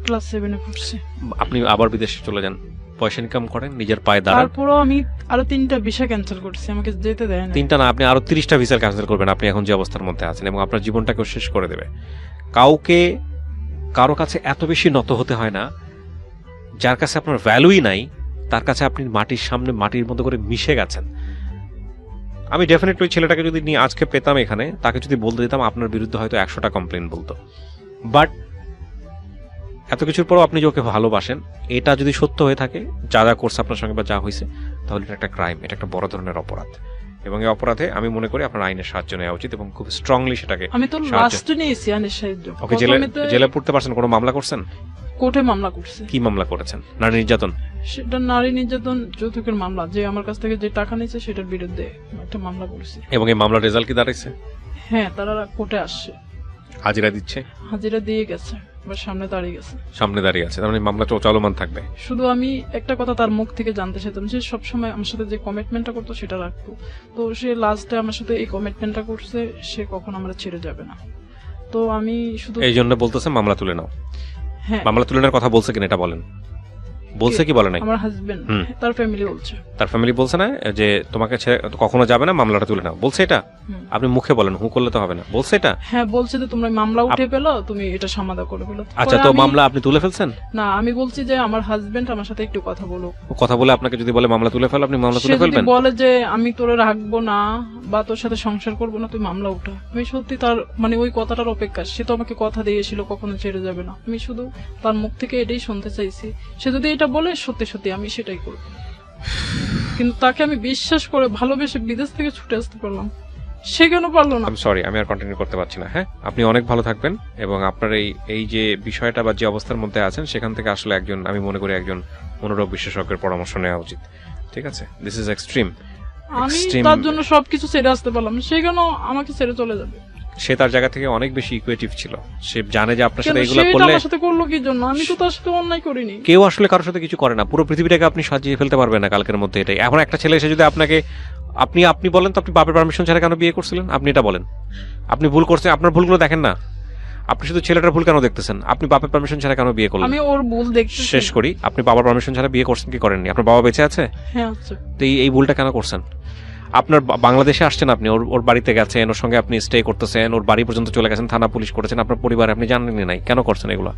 ক্লাস 7 এ পড়ছি। আপনি আবার বিদেশে চলে যান, পয়সা ইনকাম করেন, নিজের পায়ে দাঁড়ান। তারপরও আমি আরো 3টা ভিসা ক্যান্সেল করছি, আমাকে যেতে দেয় না। 3টা না, আপনি আরো 30টা ভিসা ক্যান্সেল করবেন, আপনি এখন যে অবস্থার মধ্যে আছেন, এবং আপনার জীবনটাকেও শেষ করে দেবে। কারো কাছে এত বেশি নত হতে হয় না, যার কাছে আপনার ভ্যালুই নাই, তার কাছে আপনি মাটির সামনে মাটির মতো করে মিশে গেছেন। আমি ডেফিনেটলি ওই ছেলেটাকে যদি নিয়ে আজকে পেতাম এখানে, তাকে যদি বলতে দিতাম, আপনার বিরুদ্ধে হয়তো 100টা কমপ্লেন বলতো। বাট এত কিছুর পরও আপনি যে ওকে ভালোবাসেন, এটা যদি সত্য হয়ে থাকে, যা যা করছে আপনার সঙ্গে বা যা হয়েছে, তাহলে এটা একটা ক্রাইম, এটা একটা বড় ধরনের অপরাধ, এবং এই অপরাধে আমি মনে করি আপনার আইনের সাহায্য নেওয়া উচিত, এবং খুব স্ট্রংলি সেটাকে। আমি তো লাস্টে নিয়েছি আইনের সাহায্য। ওকে জেলে পড়তে পারছেন? কোনো মামলা করছেন? কোর্টে মামলা করছে। কি মামলা করেছেন? নারী নির্যাতন? সেটা নারী নির্যাতন যৌতুকের মামলা, যে আমার কাছ থেকে যে টাকা নিয়েছে সেটার বিরুদ্ধে একটা মামলা করছি। এবং এই মামলার রেজাল্ট কি দাঁড়াইছে? হ্যাঁ, তারা কোর্টে আসছে, হাজিরা দিচ্ছে, হাজিরা দিয়ে গেছে, সামনে দাঁড়িয়ে গেছে, সামনে দাঁড়িয়ে আছে, তার মানে মামলা চলমান থাকবে। শুধু আমি একটা কথা তার মুখ থেকে জানতে চাইতাম, যে সবসময় আমার সাথে যে কমিটমেন্টটা করতো সেটা রাখতো। তো সে লাস্টে আমার সাথে এই কমিটমেন্টটা করছে, সে কখন আমরা ছেড়ে যাবে না। তো আমি শুধু এই জন্য বলতেছে মামলা তুলে নাও। হ্যাঁ, মামলা তুলে নেওয়ার কথা বলছে কিনা এটা বলেন। বলছে কি বলে নাই? আমার হাজবেন্ড, তার ফ্যামিলি বলছে। তার ফ্যামিলি বলছে না যে তোমাকে কখনো যাবে না, মামলাটা তুলে নাও, বলছে এটা? আপনি মুখে বলেন, হু করলে তো হবে না, বলছে এটা? হ্যাঁ, বলছে যে তোমরা মামলা উঠে পেলো, তুমি এটা সমাধান করে ফেলো। আচ্ছা, তো মামলা আপনি তুলে ফেলছেন? না, আমি বলছি যে আমার হাজবেন্ড আমার সাথে একটু কথা বলো। কথা বলে আপনাকে যদি বলে মামলা তুলে ফেলো, আপনি মামলা তুলে ফেলবেন? বলে যে আমি তোরে রাখবো না বা তোর সাথে সংসার করবো না, তুই মামলা উঠা। আমি সত্যি তার মানে ওই কথাটার অপেক্ষা, সে তো আমাকে কথা দিয়েছিল কখনো ছেড়ে যাবে না। আমি শুধু তার মুখ থেকে এটাই শুনতে চাইছি, সে যদি এটা বলে সত্যি সত্যি আমি সেটাই করব। কিন্তু তাকে আমি বিশ্বাস করে ভালোবেসে বিদেশ থেকে ছুটে আসতে পারলাম, সে কেন পারলো না? সরি, আমি আর কন্টিনিউ করতে পারছি না। হ্যাঁ, আপনি অনেক ভালো থাকবেন, এবং আপনার এই যে বিষয়টা বা যে অবস্থার মধ্যে আছেন, সেখান থেকে আসলে আমি মনে করি একজন মনোরোগ বিশেষজ্ঞের পরামর্শ নেওয়া উচিত। ঠিক আছে, দিস ইজ এক্সট্রিম। আমি তার জন্য সবকিছু ছেড়ে আসতে পারলাম, সে কেন আমাকে ছেড়ে চলে যাবে? সে তার জায়গা থেকে অনেক বেশি ইকুয়েটিভ ছিল, সে জানে যে আপনার সাথে এগুলো করলে। আমার সাথে করলো কি জন্য? আমি তো তার সাথে অন্যায় করিনি। কেউ আসলে কারোর সাথে কিছু করে না, পুরো পৃথিবীটাকে আপনি সাজিয়ে ফেলতে পারবেন না কালকের মধ্যে। এটাই এখন একটা ছেলে এসে যদি আপনাকে আপনি বলেন তো, আপনি বাপের পারমিশন ছাড়া কেন বিয়ে করছিলেন? আপনি এটা বলেন। আপনি ভুল করছেন, আপনার ভুলগুলো দেখেন না। আপনি শুধু ছেলেটার ভুল কেন দেখতেছেন? আপনি বাবার পারমিশন ছাড়া কেন বিয়ে করলেন? আমি ওর ভুল দেখছি। শেষ করি, আপনি বাবার পারমিশন ছাড়া বিয়ে করছেন কি করেননি? আপনার বাবা বেঁচে আছে? হ্যাঁ আচ্ছা। তো এই ভুলটা কেন করছেন? আপনার বাংলাদেশে আসছেন, আপনি ওর বাড়িতে গেছেন, ওর সঙ্গে আপনি স্টে করতেছেন, ওর বাড়ি পর্যন্ত চলে গেছেন, থানা পুলিশ করেছেন, আপনার পরিবারে আপনি জানেনই নাই, কেন করছেন এগুলো?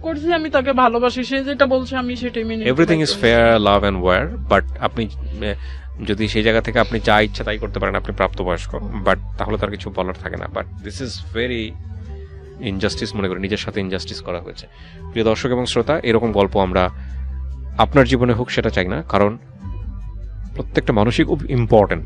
করছি, আমি তাকে ভালোবাসি, সে যেটা বলছে আমি সেটাই মেনে নিতে এভরিথিং বাধ্য ইজ হয়েছি। Fair, love and war, but আপনি যদি সেই জায়গা থেকে আপনি যা ইচ্ছা তাই করতে পারেন, আপনি প্রাপ্তবয়স্ক, বাট তাহলে তার কিছু বলার থাকে না। But this is very injustice মনে করি, নিজের সাথে ইনজাস্টিস করা হয়েছে। প্রিয় দর্শক এবং শ্রোতা, এরকম গল্প আমরা আপনার জীবনে হোক সেটা চাই না, কারণ প্রত্যেকটা মানুষই খুব ইম্পর্টেন্ট।